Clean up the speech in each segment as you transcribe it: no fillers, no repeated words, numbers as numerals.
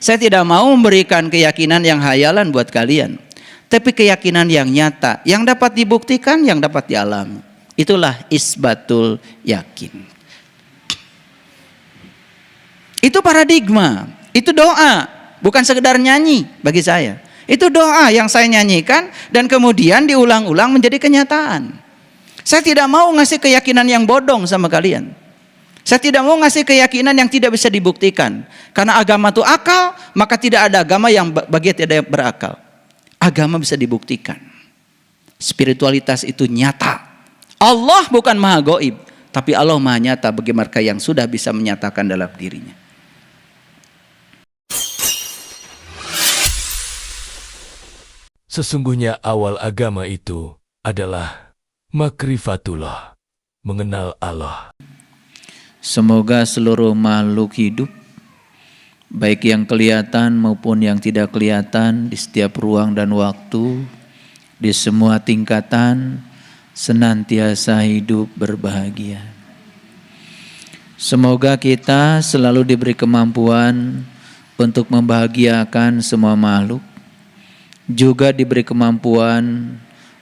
Saya tidak mau memberikan keyakinan yang hayalan buat kalian, tapi keyakinan yang nyata, yang dapat dibuktikan, yang dapat dialami. Itulah isbatul yakin. Itu paradigma, itu doa, bukan sekedar nyanyi bagi saya. Itu doa yang saya nyanyikan dan kemudian diulang-ulang menjadi kenyataan. Saya tidak mau ngasih keyakinan yang bodong sama kalian. Saya tidak mau ngasih keyakinan yang tidak bisa dibuktikan. Karena agama itu akal, maka tidak ada agama yang bagi tidak berakal. Agama bisa dibuktikan. Spiritualitas itu nyata. Allah bukan maha gaib, tapi Allah maha nyata bagi mereka yang sudah bisa menyatakan dalam dirinya. Sesungguhnya awal agama itu adalah makrifatullah, mengenal Allah. Semoga seluruh makhluk hidup, baik yang kelihatan maupun yang tidak kelihatan, di setiap ruang dan waktu, di semua tingkatan, senantiasa hidup berbahagia. Semoga kita selalu diberi kemampuan untuk membahagiakan semua makhluk, juga diberi kemampuan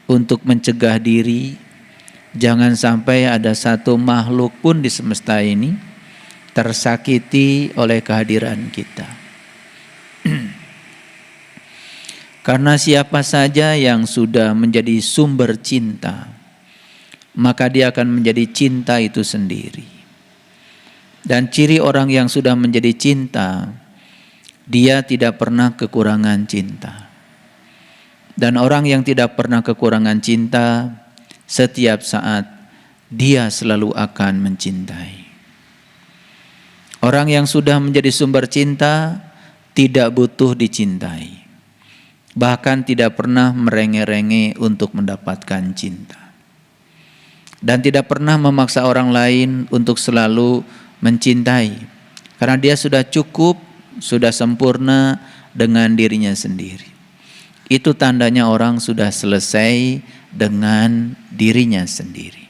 untuk mencegah diri. Jangan sampai ada satu makhluk pun di semesta ini tersakiti oleh kehadiran kita. Karena siapa saja yang sudah menjadi sumber cinta, maka dia akan menjadi cinta itu sendiri. Dan ciri orang yang sudah menjadi cinta, dia tidak pernah kekurangan cinta. Dan orang yang tidak pernah kekurangan cinta, setiap saat dia selalu akan mencintai. Orang yang sudah menjadi sumber cinta tidak butuh dicintai, bahkan tidak pernah merengek-rengek untuk mendapatkan cinta, dan tidak pernah memaksa orang lain untuk selalu mencintai, karena dia sudah cukup, sudah sempurna dengan dirinya sendiri. Itu tandanya orang sudah selesai dengan dirinya sendiri.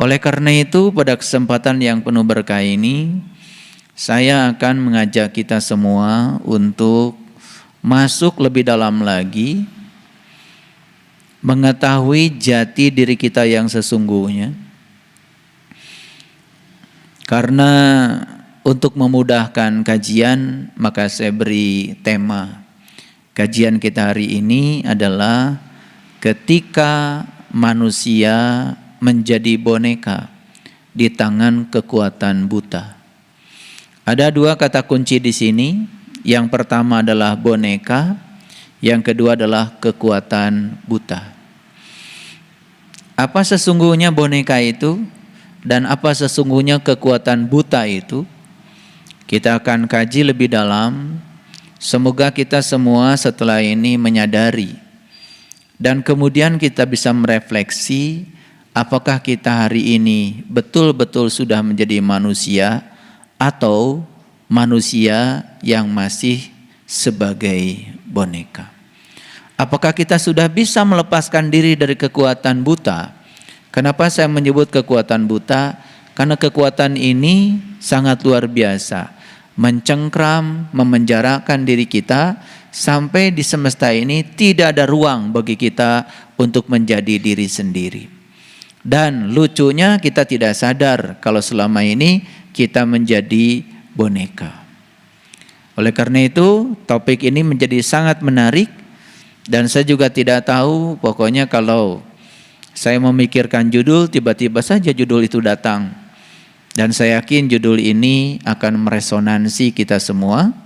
Oleh karena itu, pada kesempatan yang penuh berkah ini, saya akan mengajak kita semua untuk masuk lebih dalam lagi, mengetahui jati diri kita yang sesungguhnya. Karena untuk memudahkan kajian, maka saya beri tema kajian kita hari ini adalah ketika manusia menjadi boneka di tangan kekuatan buta. Ada dua kata kunci di sini. Yang pertama adalah boneka, yang kedua adalah kekuatan buta. Apa sesungguhnya boneka itu dan apa sesungguhnya kekuatan buta itu? Kita akan kaji lebih dalam. Semoga kita semua setelah ini menyadari dan kemudian kita bisa merefleksi apakah kita hari ini betul-betul sudah menjadi manusia atau manusia yang masih sebagai boneka. Apakah kita sudah bisa melepaskan diri dari kekuatan buta? Kenapa saya menyebut kekuatan buta? Karena kekuatan ini sangat luar biasa, mencengkram, memenjarakan diri kita sampai di semesta ini tidak ada ruang bagi kita untuk menjadi diri sendiri. Dan lucunya kita tidak sadar kalau selama ini kita menjadi boneka. Oleh karena itu topik ini menjadi sangat menarik dan saya juga tidak tahu, pokoknya kalau saya memikirkan judul, tiba-tiba saja judul itu datang. Dan saya yakin judul ini akan meresonansi kita semua.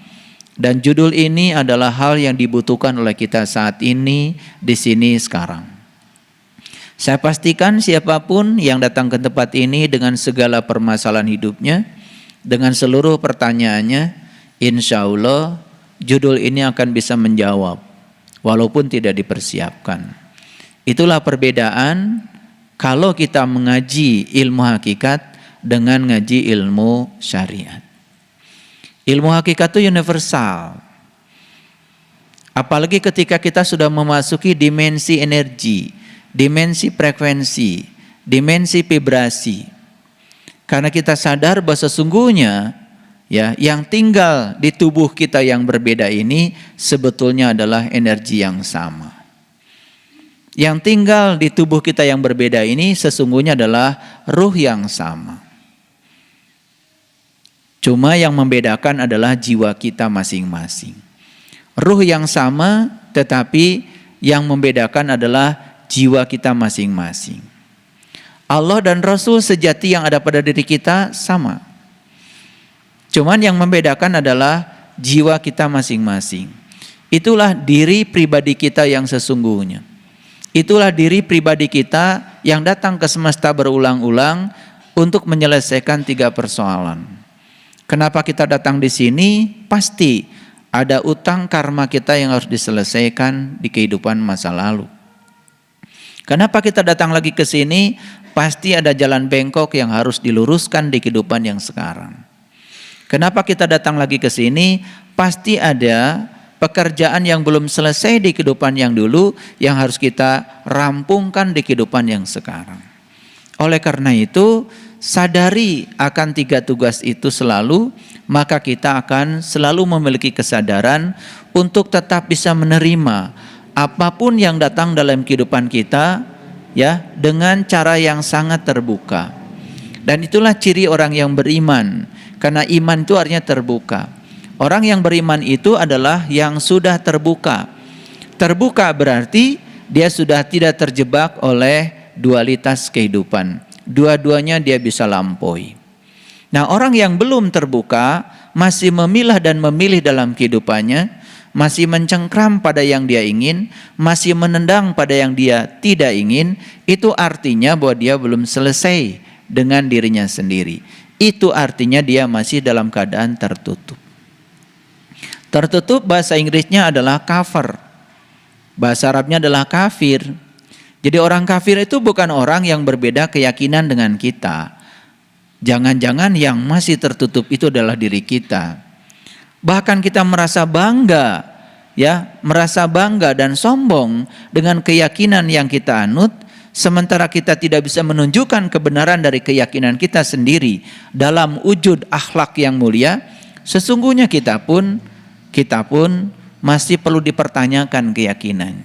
Dan judul ini adalah hal yang dibutuhkan oleh kita saat ini, di sini, sekarang. Saya pastikan siapapun yang datang ke tempat ini dengan segala permasalahan hidupnya, dengan seluruh pertanyaannya, insya Allah judul ini akan bisa menjawab, walaupun tidak dipersiapkan. Itulah perbedaan kalau kita mengaji ilmu hakikat dengan ngaji ilmu syariat. Ilmu hakikat itu universal. Apalagi ketika kita sudah memasuki dimensi energi, dimensi frekuensi, dimensi vibrasi. Karena kita sadar bahwa sesungguhnya Ya, yang tinggal di tubuh kita yang berbeda ini sebetulnya adalah energi yang sama. Yang tinggal di tubuh kita yang berbeda ini sesungguhnya adalah ruh yang sama. Cuma yang membedakan adalah jiwa kita masing-masing. Ruh yang sama, tetapi yang membedakan adalah jiwa kita masing-masing. Allah dan Rasul sejati yang ada pada diri kita sama. Cuman yang membedakan adalah jiwa kita masing-masing. Itulah diri pribadi kita yang sesungguhnya. Itulah diri pribadi kita yang datang ke semesta berulang-ulang untuk menyelesaikan 3 persoalan. Kenapa kita datang di sini? Pasti ada utang karma kita yang harus diselesaikan di kehidupan masa lalu. Kenapa kita datang lagi ke sini? Pasti ada jalan bengkok yang harus diluruskan di kehidupan yang sekarang. Kenapa kita datang lagi ke sini? Pasti ada pekerjaan yang belum selesai di kehidupan yang dulu yang harus kita rampungkan di kehidupan yang sekarang. Oleh karena itu, sadari akan 3 tugas itu selalu, maka kita akan selalu memiliki kesadaran untuk tetap bisa menerima apapun yang datang dalam kehidupan kita, ya, dengan cara yang sangat terbuka. Dan itulah ciri orang yang beriman. Karena iman itu artinya terbuka. Orang yang beriman itu adalah yang sudah terbuka. Terbuka berarti dia sudah tidak terjebak oleh dualitas kehidupan. Dua-duanya dia bisa lampaui. Nah, orang yang belum terbuka masih memilah dan memilih dalam kehidupannya, masih mencengkram pada yang dia ingin, masih menendang pada yang dia tidak ingin, itu artinya bahwa dia belum selesai dengan dirinya sendiri. Itu artinya dia masih dalam keadaan tertutup. Tertutup bahasa Inggrisnya adalah kafir. Bahasa Arabnya adalah kafir. Jadi orang kafir itu bukan orang yang berbeda keyakinan dengan kita. Jangan-jangan yang masih tertutup itu adalah diri kita. Bahkan kita merasa bangga, ya, merasa bangga dan sombong dengan keyakinan yang kita anut. Sementara kita tidak bisa menunjukkan kebenaran dari keyakinan kita sendiri dalam wujud akhlak yang mulia, sesungguhnya kita pun masih perlu dipertanyakan keyakinan.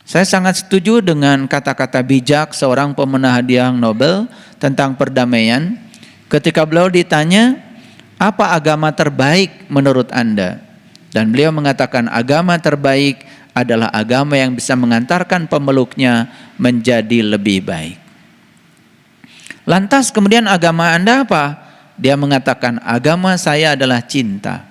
Saya sangat setuju dengan kata-kata bijak seorang pemenang hadiah Nobel tentang perdamaian ketika beliau ditanya, apa agama terbaik menurut Anda? Dan beliau mengatakan agama terbaik adalah agama yang bisa mengantarkan pemeluknya menjadi lebih baik. Lantas kemudian agama Anda apa? Dia mengatakan agama saya adalah cinta.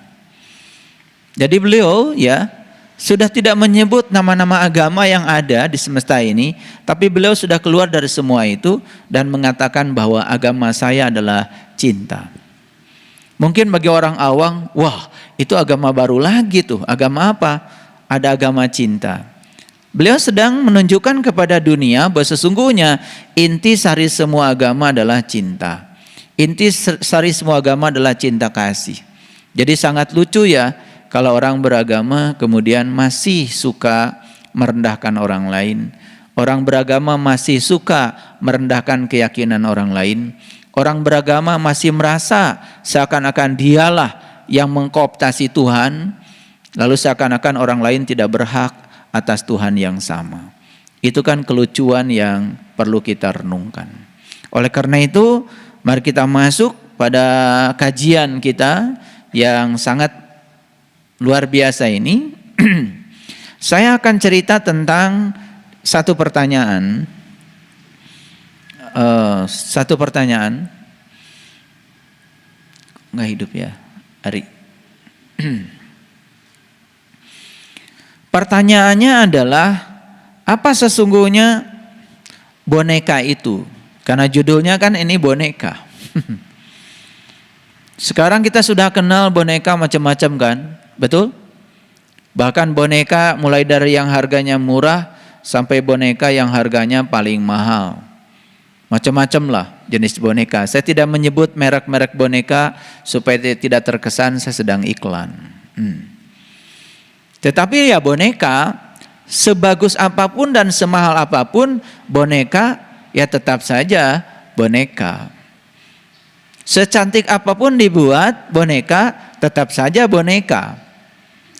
Jadi beliau, ya, sudah tidak menyebut nama-nama agama yang ada di semesta ini, tapi beliau sudah keluar dari semua itu dan mengatakan bahwa agama saya adalah cinta. Mungkin bagi orang awam, wah, itu agama baru lagi tuh. Agama apa? Ada agama cinta. Beliau sedang menunjukkan kepada dunia bahwa sesungguhnya inti sari semua agama adalah cinta. Inti sari semua agama adalah cinta kasih. Jadi sangat lucu ya kalau orang beragama kemudian masih suka merendahkan orang lain. Orang beragama masih suka merendahkan keyakinan orang lain. Orang beragama masih merasa seakan-akan dialah yang mengkooptasi Tuhan. Lalu seakan-akan orang lain tidak berhak atas Tuhan yang sama. Itu kan kelucuan yang perlu kita renungkan. Oleh karena itu, mari kita masuk pada kajian kita yang sangat luar biasa ini. Saya akan cerita tentang satu pertanyaan. Nggak hidup ya, Ari. Pertanyaannya adalah, apa sesungguhnya boneka itu? Karena judulnya kan ini boneka. Sekarang kita sudah kenal boneka macam-macam kan? Betul? Bahkan boneka mulai dari yang harganya murah sampai boneka yang harganya paling mahal. Macam-macam lah jenis boneka. Saya tidak menyebut merek-merek boneka supaya tidak terkesan saya sedang iklan. Tetapi ya boneka, sebagus apapun dan semahal apapun boneka, ya tetap saja boneka. Secantik apapun dibuat boneka, tetap saja boneka.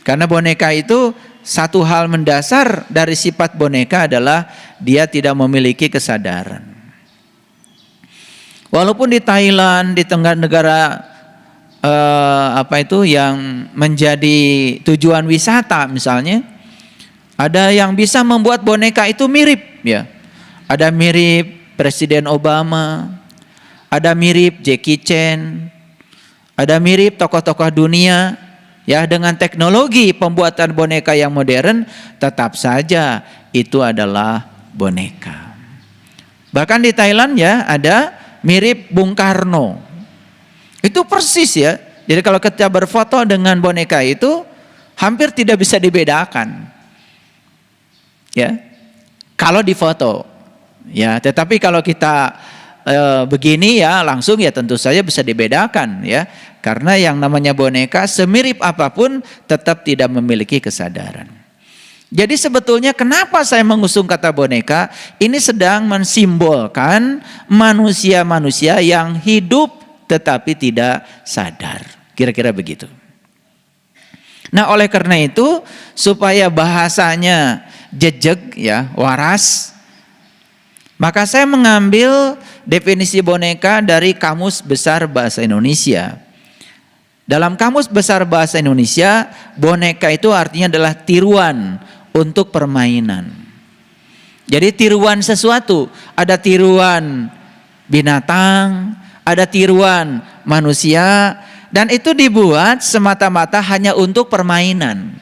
Karena boneka itu satu hal mendasar dari sifat boneka adalah dia tidak memiliki kesadaran. Walaupun di Thailand, di tengah negara yang menjadi tujuan wisata misalnya, ada yang bisa membuat boneka itu mirip ya. Ada mirip Presiden Obama, ada mirip Jackie Chan, ada mirip tokoh-tokoh dunia. Ya, dengan teknologi pembuatan boneka yang modern, tetap saja itu adalah boneka. Bahkan di Thailand ya ada mirip Bung Karno. Itu persis ya. Jadi kalau kita berfoto dengan boneka itu hampir tidak bisa dibedakan. Ya. Kalau di foto. Ya, tetapi kalau kita begini ya langsung ya tentu saja bisa dibedakan ya. Karena yang namanya boneka semirip apapun tetap tidak memiliki kesadaran. Jadi sebetulnya kenapa saya mengusung kata boneka? Ini sedang mensimbolkan manusia-manusia yang hidup tetapi tidak sadar. Kira-kira begitu. Nah, oleh karena itu supaya bahasanya jejeg ya, waras, maka saya mengambil definisi boneka dari Kamus Besar Bahasa Indonesia. Dalam Kamus Besar Bahasa Indonesia, boneka itu artinya adalah tiruan untuk permainan. Jadi tiruan sesuatu, ada tiruan binatang, ada tiruan manusia, dan itu dibuat semata-mata hanya untuk permainan.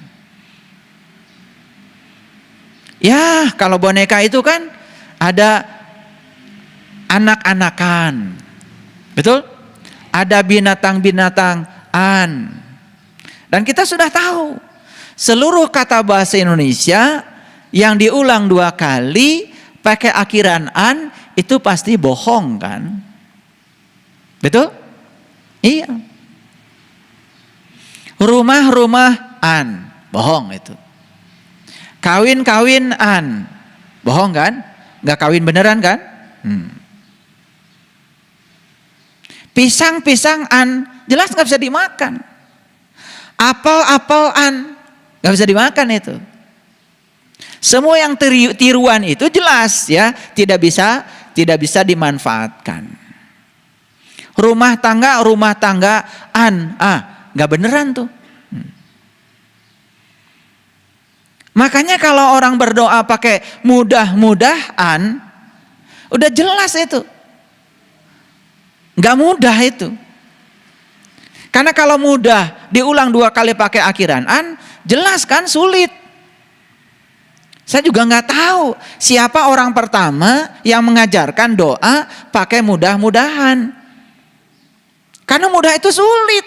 Ya, kalau boneka itu kan ada anak-anakan, betul? Ada binatang-binatang. Dan kita sudah tahu seluruh kata bahasa Indonesia yang diulang 2 kali pakai akhiran an itu pasti bohong kan? Betul? Iya. Rumah-rumahan, bohong itu. Kawin-kawinan, bohong kan? Nggak kawin beneran kan? Pisang-pisangan, jelas nggak bisa dimakan. Apel-apelan, nggak bisa dimakan itu. Semua yang tiruan itu jelas ya, tidak bisa dimanfaatkan. Rumah tanggaan, nggak beneran tuh. Makanya kalau orang berdoa pakai mudah-mudahan, udah jelas itu. Nggak mudah itu. Karena kalau mudah diulang 2 kali pakai akhiran an, jelas kan sulit. Saya juga nggak tahu siapa orang pertama yang mengajarkan doa pakai mudah-mudahan. Karena mudah itu sulit.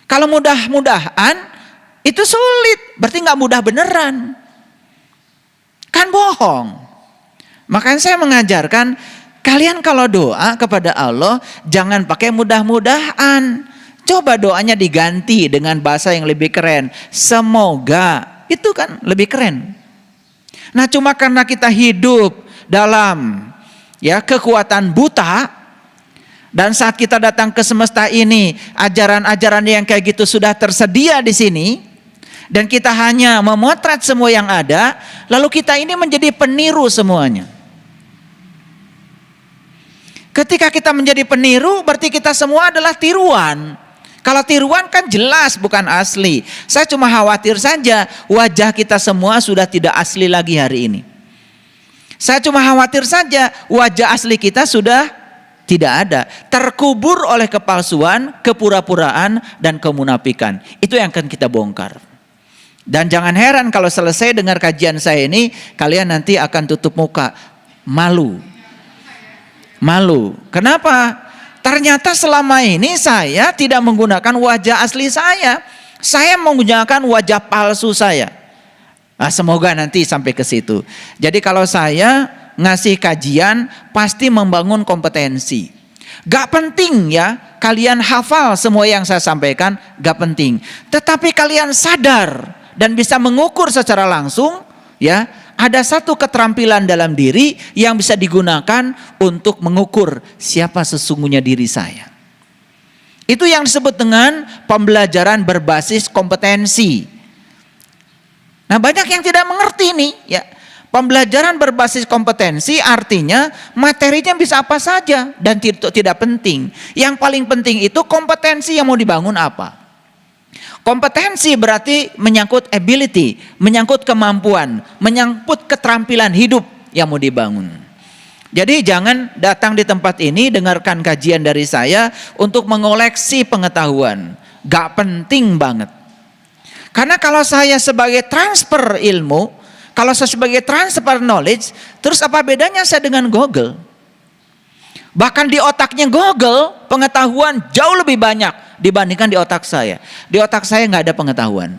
Kalau mudah-mudahan itu sulit, berarti nggak mudah beneran. Kan bohong. Makanya saya mengajarkan kalian kalau doa kepada Allah jangan pakai mudah-mudahan. Coba doanya diganti dengan bahasa yang lebih keren. Semoga, itu kan lebih keren. Nah, cuma karena kita hidup dalam ya kekuatan buta, dan saat kita datang ke semesta ini, ajaran-ajaran yang kayak gitu sudah tersedia di sini, dan kita hanya memotret semua yang ada, lalu kita ini menjadi peniru semuanya. Ketika kita menjadi peniru, berarti kita semua adalah tiruan. Kalau tiruan kan jelas bukan asli. Saya cuma khawatir saja wajah kita semua sudah tidak asli lagi hari ini. Saya cuma khawatir saja wajah asli kita sudah tidak ada. Terkubur oleh kepalsuan, kepura-puraan, dan kemunafikan. Itu yang akan kita bongkar. Dan jangan heran kalau selesai dengar kajian saya ini, kalian nanti akan tutup muka. Malu. Kenapa? Ternyata selama ini saya tidak menggunakan wajah asli saya. Saya menggunakan wajah palsu saya. Nah, semoga nanti sampai ke situ. Jadi kalau saya ngasih kajian pasti membangun kompetensi. Gak penting ya kalian hafal semua yang saya sampaikan, gak penting. Tetapi kalian sadar dan bisa mengukur secara langsung ya ada satu keterampilan dalam diri yang bisa digunakan untuk mengukur siapa sesungguhnya diri saya. Itu yang disebut dengan pembelajaran berbasis kompetensi. Nah, banyak yang tidak mengerti nih, ya. Pembelajaran berbasis kompetensi artinya materinya bisa apa saja dan tidak penting. Yang paling penting itu kompetensi yang mau dibangun apa. Kompetensi berarti menyangkut ability, menyangkut kemampuan, menyangkut keterampilan hidup yang mau dibangun. Jadi jangan datang di tempat ini dengarkan kajian dari saya untuk mengoleksi pengetahuan. Gak penting banget. Karena kalau saya sebagai transfer ilmu, kalau saya sebagai transfer knowledge, terus apa bedanya saya dengan Google? Bahkan di otaknya Google, pengetahuan jauh lebih banyak dibandingkan di otak saya. Di otak saya nggak ada pengetahuan.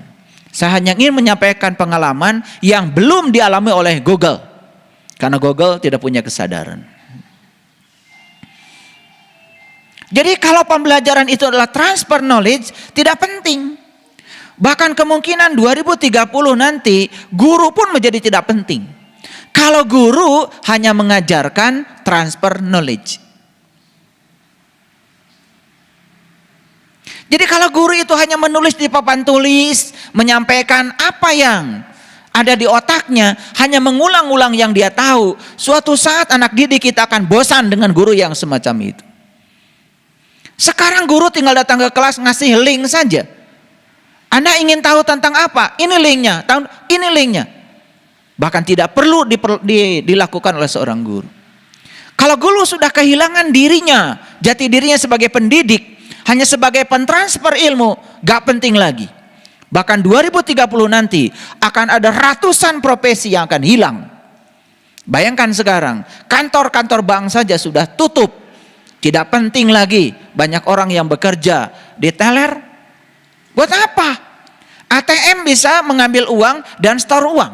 Saya hanya ingin menyampaikan pengalaman yang belum dialami oleh Google. Karena Google tidak punya kesadaran. Jadi kalau pembelajaran itu adalah transfer knowledge, tidak penting. Bahkan kemungkinan 2030 nanti guru pun menjadi tidak penting. Kalau guru hanya mengajarkan transfer knowledge. Jadi kalau guru itu hanya menulis di papan tulis, menyampaikan apa yang ada di otaknya, hanya mengulang-ulang yang dia tahu, suatu saat anak didik kita akan bosan dengan guru yang semacam itu. Sekarang guru tinggal datang ke kelas ngasih link saja. Anda ingin tahu tentang apa? Ini linknya, ini linknya. Bahkan tidak perlu dilakukan oleh seorang guru. Kalau guru sudah kehilangan dirinya, jati dirinya sebagai pendidik, hanya sebagai pentransfer ilmu, gak penting lagi. Bahkan 2030 nanti akan ada ratusan profesi yang akan hilang. Bayangkan sekarang, kantor-kantor bank saja sudah tutup. Tidak penting lagi banyak orang yang bekerja di teller. Buat apa? ATM bisa mengambil uang dan store uang.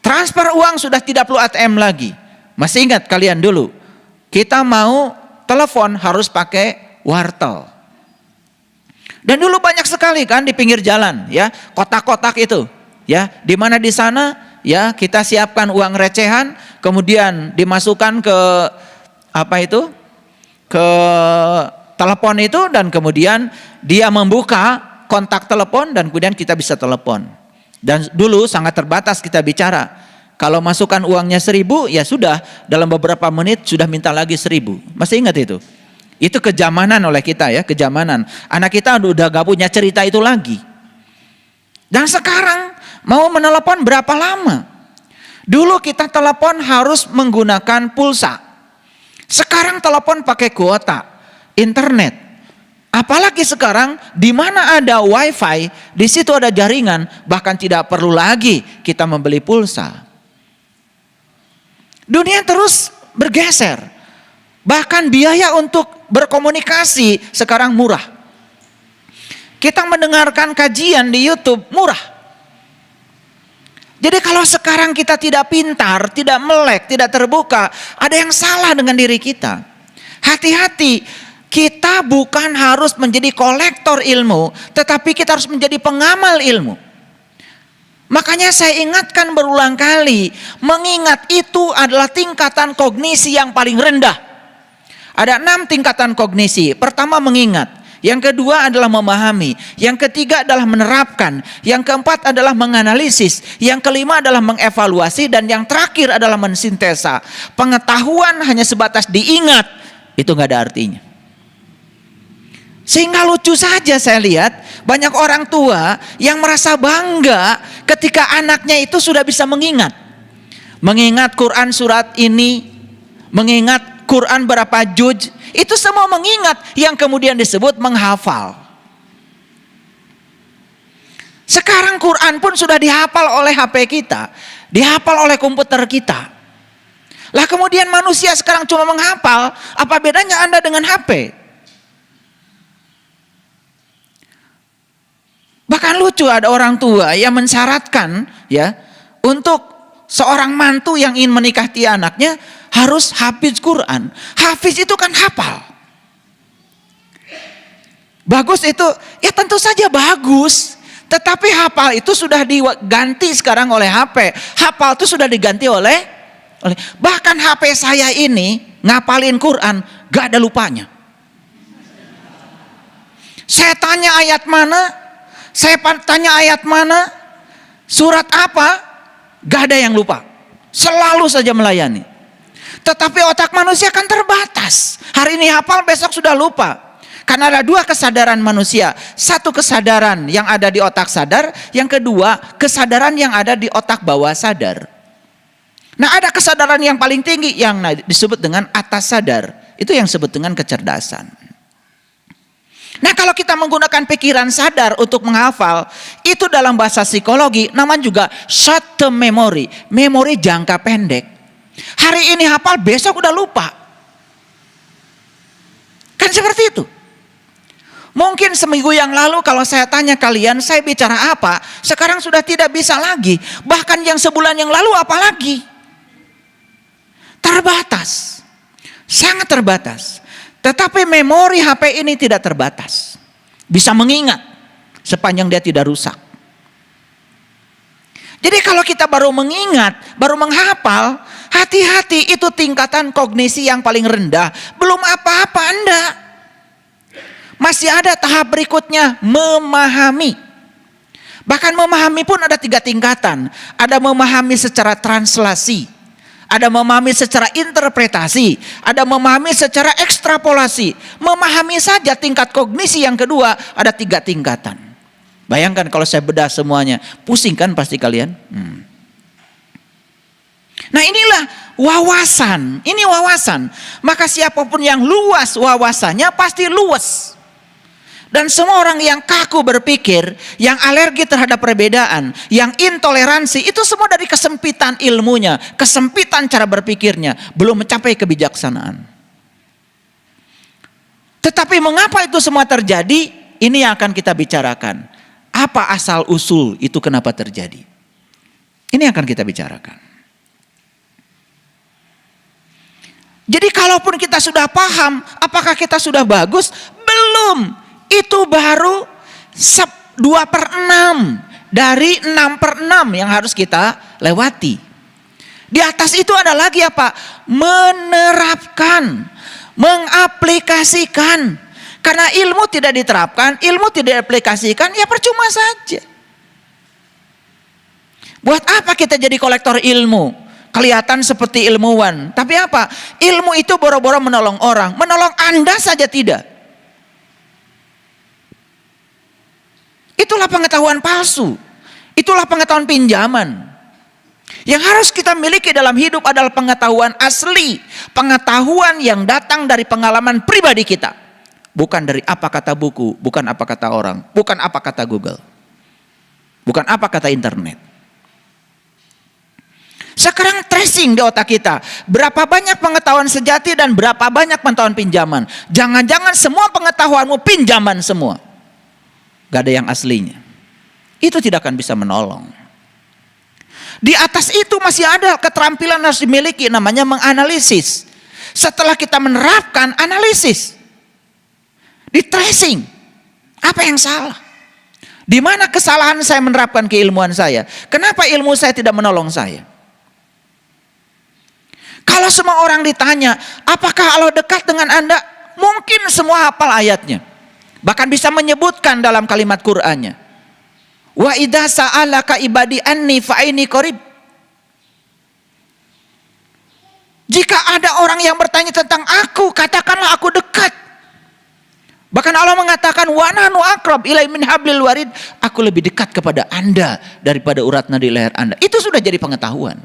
Transfer uang sudah tidak perlu ATM lagi. Masih ingat kalian dulu, kita mau telepon harus pakai wartel. Dan dulu banyak sekali kan di pinggir jalan, ya, kotak-kotak itu, ya, di mana di sana, ya, kita siapkan uang recehan, kemudian dimasukkan ke apa itu, ke telepon itu, dan kemudian dia membuka kontak telepon dan kemudian kita bisa telepon. Dan dulu sangat terbatas kita bicara. Kalau masukkan uangnya 1.000, ya sudah dalam beberapa menit sudah minta lagi 1.000. Masih ingat itu? Itu kejamanan oleh kita, ya, kejamanan. Anak kita udah gak punya cerita itu lagi. Dan sekarang mau menelepon berapa lama? Dulu kita telepon harus menggunakan pulsa. Sekarang telepon pakai kuota internet. Apalagi sekarang di mana ada wifi, di situ ada jaringan, bahkan tidak perlu lagi kita membeli pulsa. Dunia terus bergeser. Bahkan biaya untuk berkomunikasi sekarang murah. Kita mendengarkan kajian di YouTube murah. Jadi kalau sekarang kita tidak pintar, tidak melek, tidak terbuka, ada yang salah dengan diri kita. Hati-hati. Kita bukan harus menjadi kolektor ilmu, tetapi kita harus menjadi pengamal ilmu. Makanya saya ingatkan berulang kali, mengingat itu adalah tingkatan kognisi yang paling rendah. Ada 6 tingkatan kognisi. Pertama mengingat, yang kedua adalah memahami, yang ketiga adalah menerapkan, yang keempat adalah menganalisis, yang kelima adalah mengevaluasi, dan yang terakhir adalah mensintesa. Pengetahuan hanya sebatas diingat, itu gak ada artinya. Sehingga lucu saja saya lihat banyak orang tua yang merasa bangga ketika anaknya itu sudah bisa mengingat. Mengingat Quran surat ini, mengingat Quran berapa juz, itu semua mengingat yang kemudian disebut menghafal. Sekarang Quran pun sudah dihafal oleh HP kita, dihafal oleh komputer kita. Lah kemudian manusia sekarang cuma menghafal, apa bedanya Anda dengan HP? Bahkan lucu ada orang tua yang mensyaratkan, ya, untuk seorang mantu yang ingin menikahi anaknya harus hafiz Quran. Hafiz itu kan hafal. Bagus itu, ya tentu saja bagus. Tetapi hafal itu sudah diganti sekarang oleh HP. Hafal itu sudah diganti oleh bahkan HP saya ini ngapalin Quran gak ada lupanya. Saya tanya ayat mana, surat apa, gak ada yang lupa. Selalu saja melayani. Tetapi otak manusia kan terbatas. Hari ini hafal, besok sudah lupa. Karena ada dua kesadaran manusia. Satu kesadaran yang ada di otak sadar, yang kedua kesadaran yang ada di otak bawah sadar. Nah, ada kesadaran yang paling tinggi yang disebut dengan atas sadar. Itu yang disebut dengan kecerdasan. Nah, kalau kita menggunakan pikiran sadar untuk menghafal, itu dalam bahasa psikologi namanya juga short term memory, memori jangka pendek. Hari ini hafal, besok udah lupa. Kan seperti itu. Mungkin seminggu yang lalu kalau saya tanya kalian, saya bicara apa, sekarang sudah tidak bisa lagi. Bahkan yang sebulan yang lalu apalagi. Terbatas, sangat terbatas. Tetapi memori HP ini tidak terbatas. Bisa mengingat sepanjang dia tidak rusak. Jadi kalau kita baru mengingat, baru menghafal, hati-hati, itu tingkatan kognisi yang paling rendah. Belum apa-apa Anda. Masih ada tahap berikutnya, memahami. Bahkan memahami pun ada 3 tingkatan. Ada memahami secara translasi. Ada memahami secara interpretasi, ada memahami secara ekstrapolasi. Memahami saja tingkat kognisi yang kedua ada 3 tingkatan. Bayangkan kalau saya bedah semuanya, pusing kan pasti kalian? Nah, inilah wawasan, ini wawasan. Maka siapapun yang luas wawasannya pasti luas. Dan semua orang yang kaku berpikir, yang alergi terhadap perbedaan, yang intoleransi, itu semua dari kesempitan ilmunya, kesempitan cara berpikirnya, belum mencapai kebijaksanaan. Tetapi mengapa itu semua terjadi? Ini yang akan kita bicarakan. Apa asal usul itu kenapa terjadi? Ini yang akan kita bicarakan. Jadi kalaupun kita sudah paham, apakah kita sudah bagus? Belum. Itu baru 2/6 dari 6/6 yang harus kita lewati. Di atas itu ada lagi apa? Menerapkan, mengaplikasikan. Karena ilmu tidak diterapkan, ilmu tidak diaplikasikan, ya percuma saja. Buat apa kita jadi kolektor ilmu? Kelihatan seperti ilmuwan. Tapi apa? Ilmu itu boro-boro menolong orang. Menolong Anda saja tidak. Itulah pengetahuan palsu. Itulah pengetahuan pinjaman. Yang harus kita miliki dalam hidup adalah pengetahuan asli. Pengetahuan yang datang dari pengalaman pribadi kita. Bukan dari apa kata buku, bukan apa kata orang, bukan apa kata Google. Bukan apa kata internet. Sekarang tracing di otak kita. Berapa banyak pengetahuan sejati dan berapa banyak pengetahuan pinjaman. Jangan-jangan semua pengetahuanmu pinjaman semua. Gak ada yang aslinya. Itu tidak akan bisa menolong. Di atas itu masih ada keterampilan harus dimiliki, namanya menganalisis. Setelah kita menerapkan, analisis. Di tracing. Apa yang salah? Di mana kesalahan saya menerapkan keilmuan saya? Kenapa ilmu saya tidak menolong saya? Kalau semua orang ditanya, apakah Allah dekat dengan Anda? Mungkin semua hafal ayatnya. Bahkan bisa menyebutkan dalam kalimat Qur'annya. Wa idza sa'alaka ibadi anni fa inni qarib. Jika ada orang yang bertanya tentang aku, katakanlah aku dekat. Bahkan Allah mengatakan wa nahnu aqrab ilai min hablil warid. Aku lebih dekat kepada Anda daripada urat nadi leher Anda. Itu sudah jadi pengetahuan.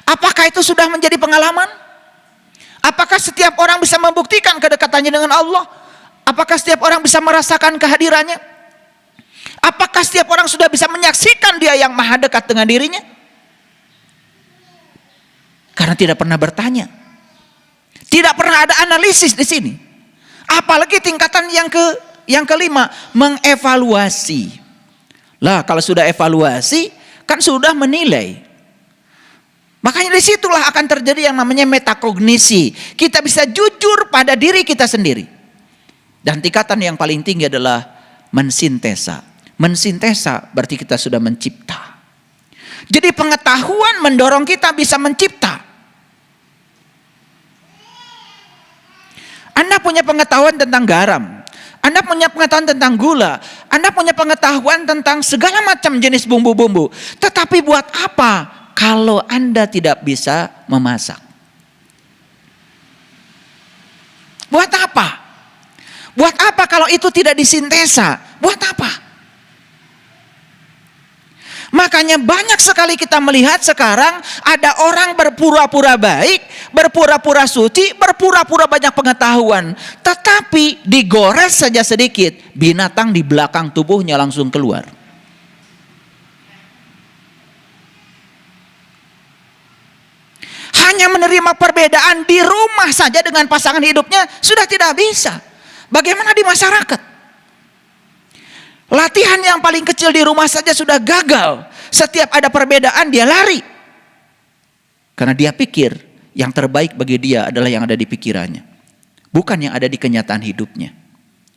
Apakah itu sudah menjadi pengalaman? Apakah setiap orang bisa membuktikan kedekatannya dengan Allah? Apakah setiap orang bisa merasakan kehadirannya? Apakah setiap orang sudah bisa menyaksikan dia yang maha dekat dengan dirinya? Karena tidak pernah bertanya. Tidak pernah ada analisis di sini. Apalagi tingkatan yang kelima, mengevaluasi. Lah, kalau sudah evaluasi, kan sudah menilai. Makanya disitulah akan terjadi yang namanya metakognisi. Kita bisa jujur pada diri kita sendiri. Dan tingkatan yang paling tinggi adalah mensintesa, Mensintesa berarti kita sudah mencipta. Jadi pengetahuan mendorong kita bisa mencipta. Anda punya pengetahuan tentang garam, Anda punya pengetahuan tentang gula, Anda punya pengetahuan tentang segala macam jenis bumbu-bumbu. Tetapi buat apa kalau Anda tidak bisa memasak? Buat apa? Buat apa kalau itu tidak disintesa? Buat apa? Makanya banyak sekali kita melihat sekarang ada orang berpura-pura baik, berpura-pura suci, berpura-pura banyak pengetahuan. Tetapi digores saja sedikit, binatang di belakang tubuhnya langsung keluar. Hanya menerima perbedaan di rumah saja dengan pasangan hidupnya sudah tidak bisa. Bagaimana di masyarakat? Latihan yang paling kecil di rumah saja sudah gagal. Setiap ada perbedaan dia lari. Karena dia pikir yang terbaik bagi dia adalah yang ada di pikirannya. Bukan yang ada di kenyataan hidupnya.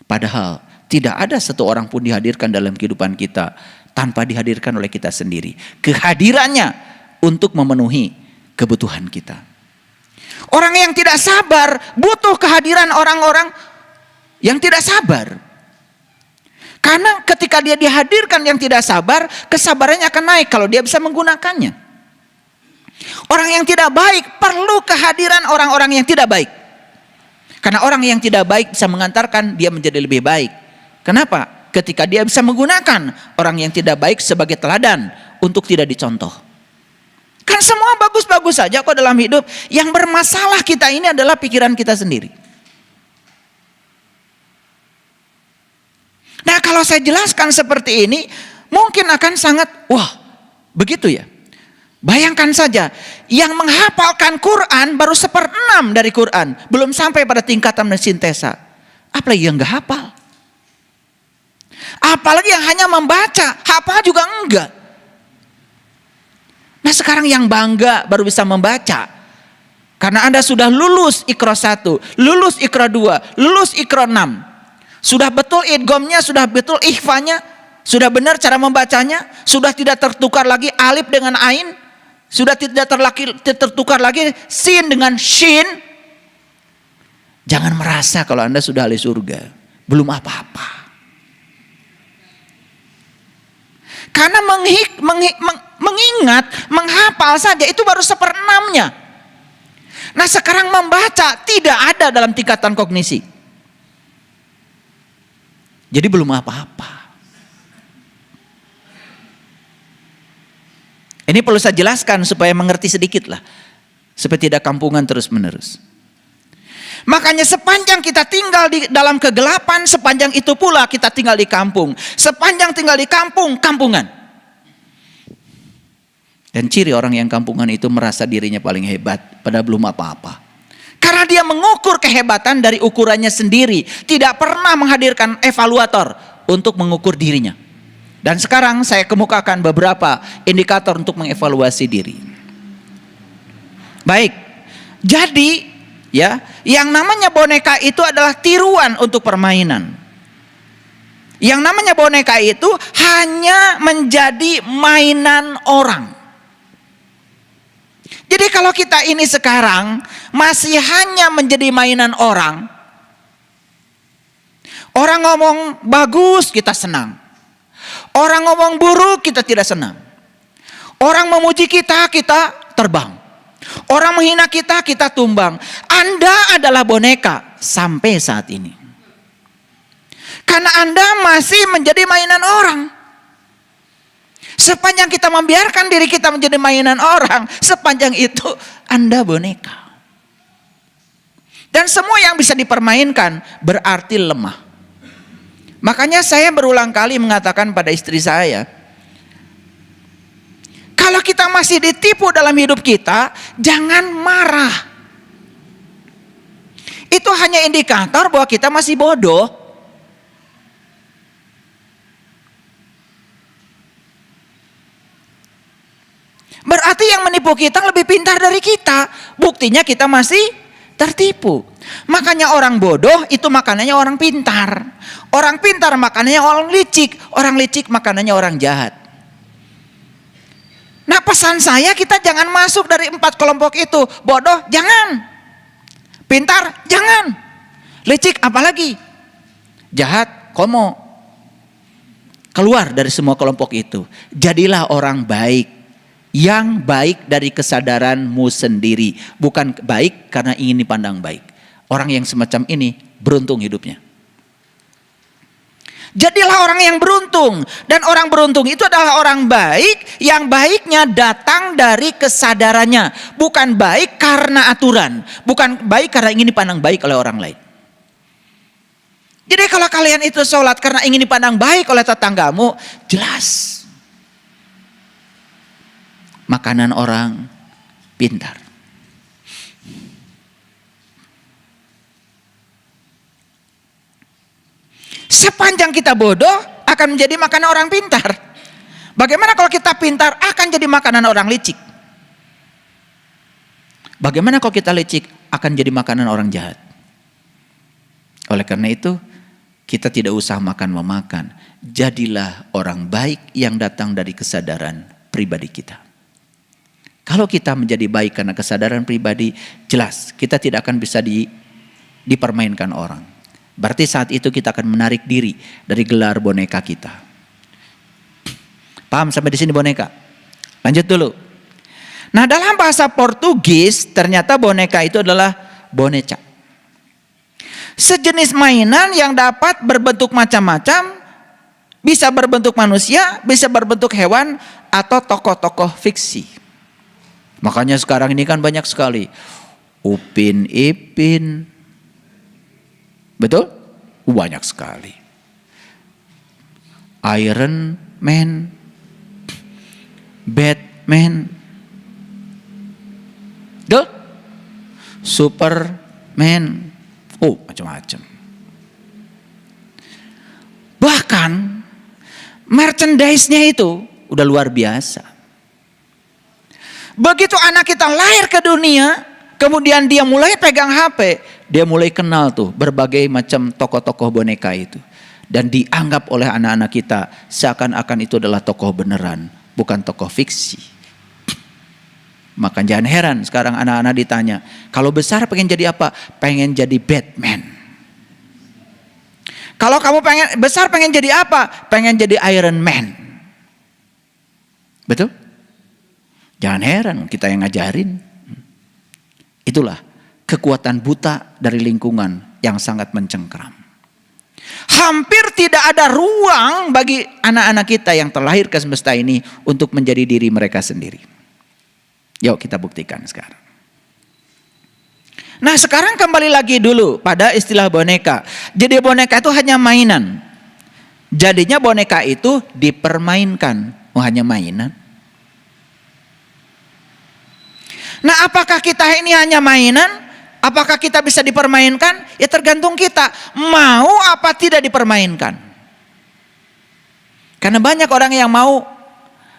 Padahal tidak ada satu orang pun dihadirkan dalam kehidupan kita tanpa dihadirkan oleh kita sendiri. Kehadirannya untuk memenuhi kebutuhan kita. Orang yang tidak sabar butuh kehadiran orang-orang yang tidak sabar. Karena ketika dia dihadirkan yang tidak sabar, kesabarannya akan naik kalau dia bisa menggunakannya. Orang yang tidak baik perlu kehadiran orang-orang yang tidak baik. Karena orang yang tidak baik bisa mengantarkan dia menjadi lebih baik. Kenapa? Ketika dia bisa menggunakan orang yang tidak baik sebagai teladan untuk tidak dicontoh. Kan semua bagus-bagus saja kok dalam hidup. Yang bermasalah kita ini adalah pikiran kita sendiri. Nah, kalau saya jelaskan seperti ini, mungkin akan sangat, wah, begitu ya. Bayangkan saja, yang menghafalkan Quran baru 1/6 dari Quran, belum sampai pada tingkatan mensintesa. Apalagi yang nggak hafal. Apalagi yang hanya membaca, hafal juga enggak. Nah, sekarang yang bangga baru bisa membaca. Karena Anda sudah lulus Iqra 1, lulus Iqra 2, lulus Iqra 6. Sudah betul idghamnya, sudah betul ikhfanya, sudah benar cara membacanya, sudah tidak tertukar lagi alif dengan ain, sudah tidak tertukar lagi sin dengan shin. Jangan merasa kalau Anda sudah ahli surga, belum apa-apa. Karena mengingat, menghafal saja itu baru 1/6-nya. Nah, sekarang membaca tidak ada dalam tingkatan kognisi. Jadi belum apa-apa. Ini perlu saya jelaskan supaya mengerti sedikit lah. Supaya tidak kampungan terus-menerus. Makanya sepanjang kita tinggal di dalam kegelapan, sepanjang itu pula kita tinggal di kampung. Sepanjang tinggal di kampung, kampungan. Dan ciri orang yang kampungan itu merasa dirinya paling hebat, padahal belum apa-apa. Karena dia mengukur kehebatan dari ukurannya sendiri. Tidak pernah menghadirkan evaluator untuk mengukur dirinya. Dan sekarang saya kemukakan beberapa indikator untuk mengevaluasi diri. Baik. Jadi, ya, yang namanya boneka itu adalah tiruan untuk permainan. Yang namanya boneka itu hanya menjadi mainan orang. Jadi kalau kita ini sekarang masih hanya menjadi mainan orang. Orang ngomong bagus kita senang. Orang ngomong buruk kita tidak senang. Orang memuji kita, kita terbang. Orang menghina kita, kita tumbang. Anda adalah boneka sampai saat ini. Karena Anda masih menjadi mainan orang. Sepanjang kita membiarkan diri kita menjadi mainan orang, sepanjang itu Anda boneka. Dan semua yang bisa dipermainkan berarti lemah. Makanya saya berulang kali mengatakan pada istri saya, kalau kita masih ditipu dalam hidup kita, jangan marah. Itu hanya indikator bahwa kita masih bodoh. Berarti yang menipu kita lebih pintar dari kita. Buktinya kita masih tertipu. Makanya orang bodoh itu makanannya orang pintar. Orang pintar makanannya orang licik makanannya orang jahat. Nah, pesan saya, kita jangan masuk dari 4 kelompok itu. Bodoh jangan, pintar jangan, licik apalagi, jahat komo. Keluar dari semua kelompok itu. Jadilah orang baik, yang baik dari kesadaranmu sendiri, bukan baik karena ingin dipandang baik. Orang yang semacam ini beruntung hidupnya. Jadilah orang yang beruntung. Dan orang beruntung itu adalah orang baik, yang baiknya datang dari kesadarannya. Bukan baik karena aturan, bukan baik karena ingin dipandang baik oleh orang lain. Jadi kalau kalian itu sholat karena ingin dipandang baik oleh tetanggamu, jelas makanan orang pintar. Sepanjang kita bodoh akan menjadi makanan orang pintar. Bagaimana kalau kita pintar akan jadi makanan orang licik? Bagaimana kalau kita licik akan jadi makanan orang jahat? Oleh karena itu, kita tidak usah makan-memakan. Jadilah orang baik yang datang dari kesadaran pribadi kita. Kalau kita menjadi baik karena kesadaran pribadi, jelas kita tidak akan bisa dipermainkan orang. Berarti saat itu kita akan menarik diri dari gelar boneka kita. Paham sampai di sini boneka? Lanjut dulu. Nah, dalam bahasa Portugis ternyata boneka itu adalah boneca. Sejenis mainan yang dapat berbentuk macam-macam, bisa berbentuk manusia, bisa berbentuk hewan atau tokoh-tokoh fiksi. Makanya sekarang ini kan banyak sekali Upin Ipin. Betul? Banyak sekali. Iron Man, Batman, betul? Superman, macam-macam. Bahkan merchandise-nya itu udah luar biasa. Begitu anak kita lahir ke dunia, kemudian dia mulai pegang HP, dia mulai kenal tuh berbagai macam tokoh-tokoh boneka itu. Dan dianggap oleh anak-anak kita seakan-akan itu adalah tokoh beneran, bukan tokoh fiksi. Maka jangan heran sekarang anak-anak ditanya, kalau besar pengen jadi apa? Pengen jadi Batman. Kalau kamu besar pengen jadi apa? Pengen jadi Iron Man. Betul? Jangan heran kita yang ngajarin. Itulah kekuatan buta dari lingkungan yang sangat mencengkeram. Hampir tidak ada ruang bagi anak-anak kita yang terlahir ke semesta ini untuk menjadi diri mereka sendiri. Yuk kita buktikan sekarang. Nah, sekarang kembali lagi dulu pada istilah boneka. Jadi boneka itu hanya mainan. Jadinya boneka itu dipermainkan. Hanya mainan. Nah, apakah kita ini hanya mainan? Apakah kita bisa dipermainkan? Ya tergantung kita. Mau apa tidak dipermainkan. Karena banyak orang yang mau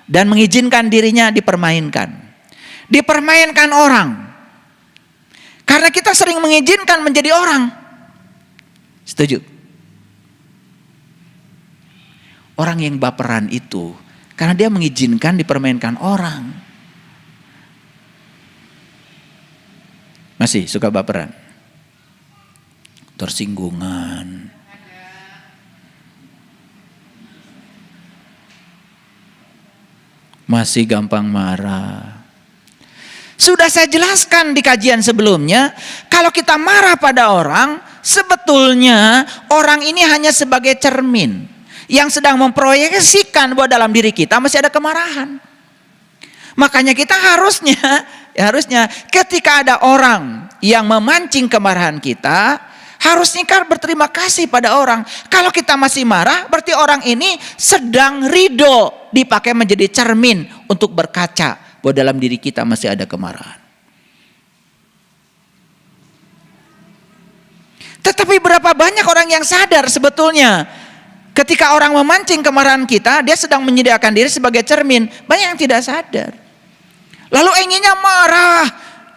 dan mengizinkan dirinya dipermainkan. Dipermainkan orang. Karena kita sering mengizinkan menjadi orang. Setuju? Orang yang baperan itu karena dia mengizinkan dipermainkan orang. Masih suka baperan? Tersinggungan. Masih gampang marah. Sudah saya jelaskan di kajian sebelumnya, kalau kita marah pada orang, sebetulnya orang ini hanya sebagai cermin yang sedang memproyeksikan bahwa dalam diri kita masih ada kemarahan. Makanya kita harusnya ketika ada orang yang memancing kemarahan kita, harusnya kan berterima kasih pada orang. Kalau kita masih marah, berarti orang ini sedang ridho, dipakai menjadi cermin untuk berkaca bahwa dalam diri kita masih ada kemarahan. Tetapi berapa banyak orang yang sadar sebetulnya ketika orang memancing kemarahan kita, dia sedang menyediakan diri sebagai cermin. Banyak yang tidak sadar. Lalu inginnya marah,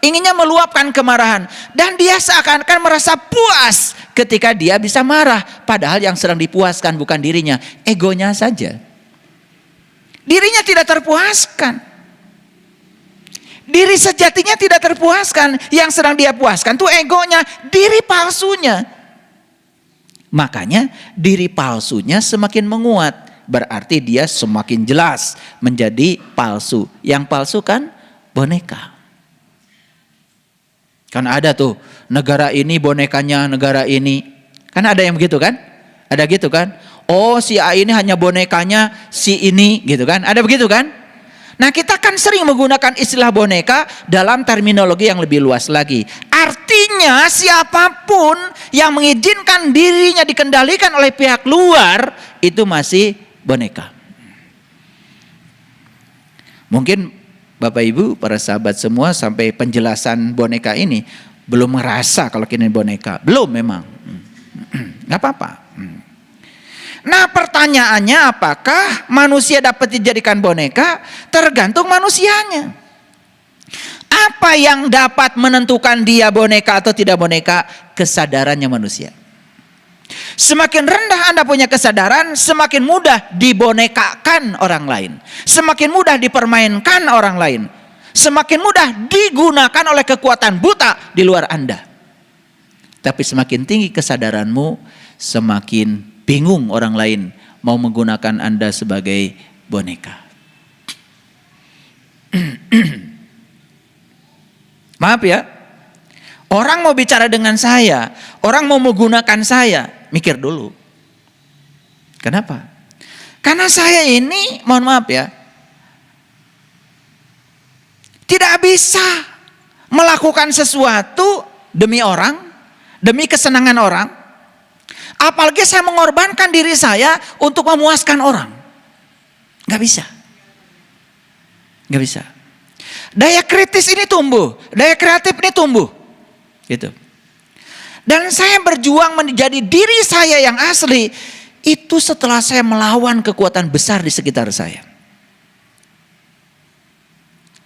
inginnya meluapkan kemarahan. Dan dia seakan-akan merasa puas ketika dia bisa marah. Padahal yang sedang dipuaskan bukan dirinya, egonya saja. Dirinya tidak terpuaskan. Diri sejatinya tidak terpuaskan. Yang sedang dia puaskan itu egonya, diri palsunya. Makanya diri palsunya semakin menguat. Berarti dia semakin jelas menjadi palsu. Yang palsu kan boneka. Kan ada tuh negara ini bonekanya negara ini. Kan ada yang begitu kan? Ada gitu kan? Oh, si A ini hanya bonekanya si ini gitu kan? Ada begitu kan? Nah, kita kan sering menggunakan istilah boneka dalam terminologi yang lebih luas lagi. Artinya siapapun yang mengizinkan dirinya dikendalikan oleh pihak luar itu masih boneka. Mungkin Bapak Ibu, para sahabat semua sampai penjelasan boneka ini belum merasa kalau ini boneka. Belum memang. Gak apa-apa. Nah, pertanyaannya apakah manusia dapat dijadikan boneka? Tergantung manusianya. Apa yang dapat menentukan dia boneka atau tidak boneka? Kesadarannya manusia. Semakin rendah Anda punya kesadaran, semakin mudah dibonekakan orang lain. Semakin mudah dipermainkan orang lain. Semakin mudah digunakan oleh kekuatan buta di luar Anda. Tapi semakin tinggi kesadaranmu, semakin bingung orang lain mau menggunakan Anda sebagai boneka. Maaf ya, orang mau bicara dengan saya, orang mau menggunakan saya, mikir dulu. Kenapa? Karena saya ini, mohon maaf ya, tidak bisa melakukan sesuatu demi orang, demi kesenangan orang. Apalagi saya mengorbankan diri saya untuk memuaskan orang. Gak bisa. Gak bisa. Daya kritis ini tumbuh. Daya kreatif ini tumbuh. Gitu. Dan saya berjuang menjadi diri saya yang asli. Itu setelah saya melawan kekuatan besar di sekitar saya.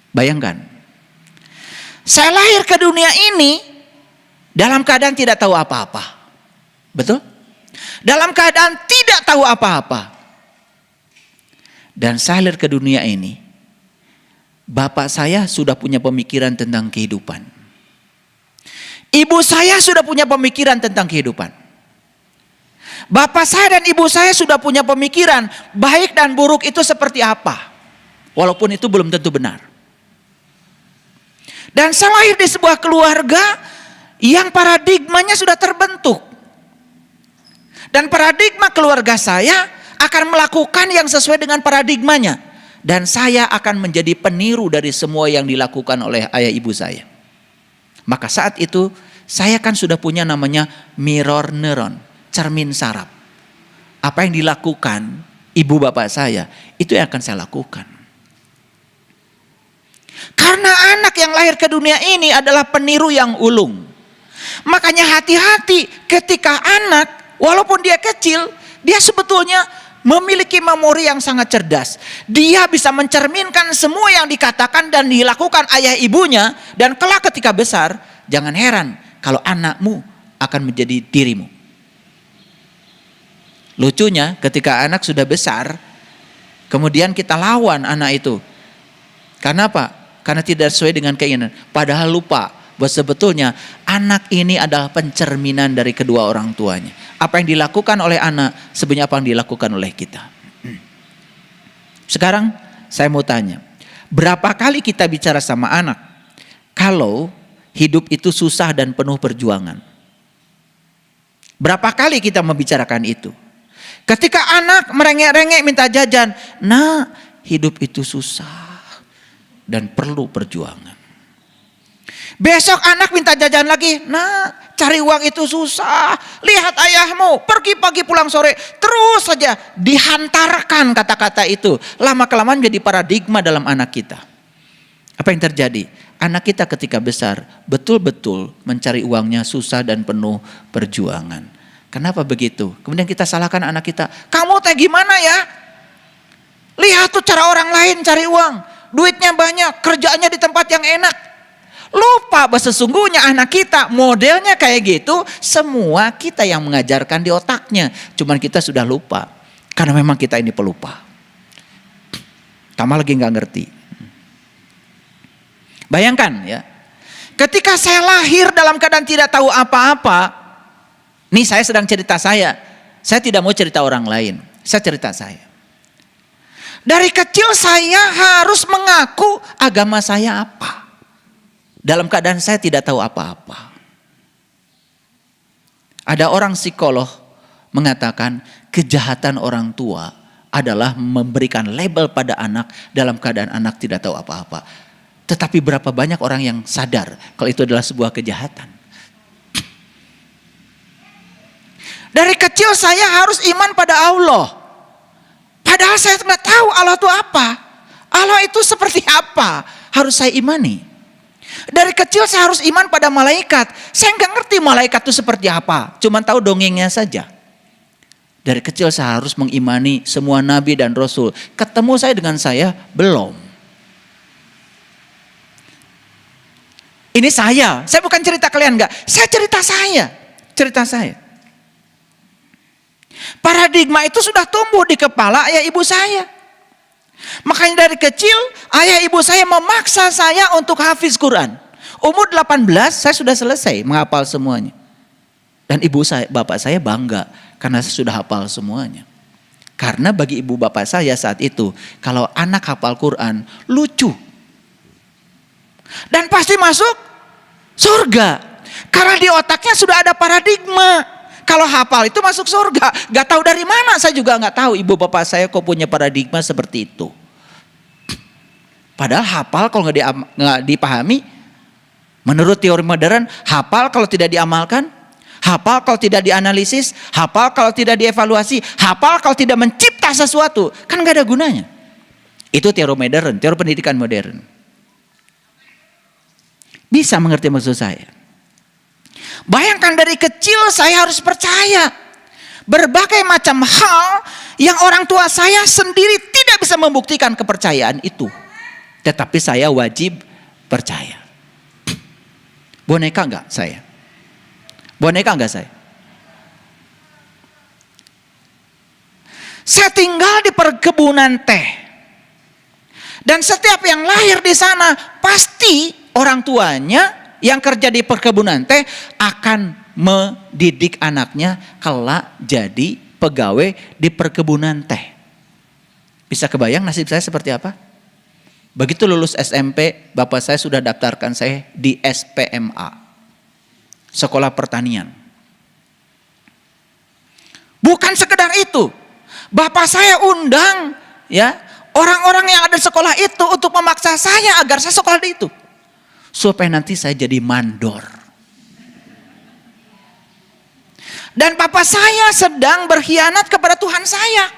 Bayangkan. Saya lahir ke dunia ini dalam keadaan tidak tahu apa-apa. Betul? Dalam keadaan tidak tahu apa-apa. Dan saya lahir ke dunia ini, bapak saya sudah punya pemikiran tentang kehidupan. Ibu saya sudah punya pemikiran tentang kehidupan. Bapak saya dan ibu saya sudah punya pemikiran baik dan buruk itu seperti apa. Walaupun itu belum tentu benar. Dan saya lahir di sebuah keluarga yang paradigmanya sudah terbentuk. Dan paradigma keluarga saya akan melakukan yang sesuai dengan paradigmanya. Dan saya akan menjadi peniru dari semua yang dilakukan oleh ayah ibu saya. Maka saat itu saya kan sudah punya namanya mirror neuron, cermin saraf. Apa yang dilakukan ibu bapak saya, itu yang akan saya lakukan. Karena anak yang lahir ke dunia ini adalah peniru yang ulung. Makanya hati-hati ketika anak, walaupun dia kecil, dia sebetulnya memiliki memori yang sangat cerdas. Dia bisa mencerminkan semua yang dikatakan dan dilakukan ayah ibunya. Dan kelak ketika besar, jangan heran kalau anakmu akan menjadi dirimu. Lucunya ketika anak sudah besar, kemudian kita lawan anak itu. Karena apa? Karena tidak sesuai dengan keinginan. Padahal lupa bahwa sebetulnya anak ini adalah pencerminan dari kedua orang tuanya. Apa yang dilakukan oleh anak sebenarnya apa yang dilakukan oleh kita. Sekarang saya mau tanya, berapa kali kita bicara sama anak kalau hidup itu susah dan penuh perjuangan? Berapa kali kita membicarakan itu? Ketika anak merengek-rengek minta jajan, nah hidup itu susah dan perlu perjuangan. Besok anak minta jajan lagi, nah cari uang itu susah. Lihat ayahmu pergi pagi pulang sore, terus saja dihantarkan kata-kata itu. Lama-kelamaan jadi paradigma dalam anak kita. Apa yang terjadi? Anak kita ketika besar betul-betul mencari uangnya susah dan penuh perjuangan. Kenapa begitu? Kemudian kita salahkan anak kita. Kamu teh gimana ya? Lihat tuh cara orang lain cari uang. Duitnya banyak, kerjaannya di tempat yang enak. Lupa bahwa sesungguhnya anak kita modelnya kayak gitu, semua kita yang mengajarkan di otaknya. Cuman kita sudah lupa, karena memang kita ini pelupa. Kamu lagi nggak ngerti. Bayangkan ya, ketika saya lahir dalam keadaan tidak tahu apa-apa. Nih saya sedang cerita saya tidak mau cerita orang lain, saya cerita saya. Dari kecil saya harus mengaku agama saya apa. Dalam keadaan saya tidak tahu apa-apa. Ada orang psikolog mengatakan kejahatan orang tua adalah memberikan label pada anak dalam keadaan anak tidak tahu apa-apa. Tetapi berapa banyak orang yang sadar kalau itu adalah sebuah kejahatan. Dari kecil saya harus iman pada Allah. Padahal saya tidak tahu Allah itu apa. Allah itu seperti apa. Harus saya imani. Dari kecil saya harus iman pada malaikat. Saya nggak ngerti malaikat itu seperti apa. Cuma tahu dongengnya saja. Dari kecil saya harus mengimani semua nabi dan rasul. Ketemu saya dengan saya belum. Ini saya bukan cerita kalian enggak. Saya cerita saya. Cerita saya. Paradigma itu sudah tumbuh di kepala ayah ibu saya. Makanya dari kecil ayah ibu saya memaksa saya untuk hafiz Quran. Umur 18 saya sudah selesai menghafal semuanya. Dan bapak saya bangga karena saya sudah hafal semuanya. Karena bagi ibu bapak saya saat itu, kalau anak hafal Quran lucu. Dan pasti masuk surga. Karena di otaknya sudah ada paradigma. Kalau hafal itu masuk surga. Gak tahu dari mana, saya juga gak tahu ibu bapak saya kok punya paradigma seperti itu. Padahal hafal kalau gak dipahami, menurut teori modern, hafal kalau tidak diamalkan, hafal kalau tidak dianalisis, hafal kalau tidak dievaluasi, hafal kalau tidak mencipta sesuatu, kan gak ada gunanya. Itu teori modern, teori pendidikan modern. Bisa mengerti maksud saya? Bayangkan dari kecil saya harus percaya berbagai macam hal yang orang tua saya sendiri tidak bisa membuktikan kepercayaan itu. Tetapi saya wajib percaya. Boneka enggak saya? Boneka enggak saya? Saya tinggal di perkebunan teh. Dan setiap yang lahir di sana pasti orang tuanya yang kerja di perkebunan teh akan mendidik anaknya kelak jadi pegawai di perkebunan teh. Bisa kebayang nasib saya seperti apa? Begitu lulus SMP, bapak saya sudah daftarkan saya di SPMA, Sekolah Pertanian. Bukan sekedar itu, bapak saya undang ya orang-orang yang ada di sekolah itu untuk memaksa saya agar saya sekolah di itu. Supaya nanti saya jadi mandor. Dan papa saya sedang berkhianat kepada Tuhan saya.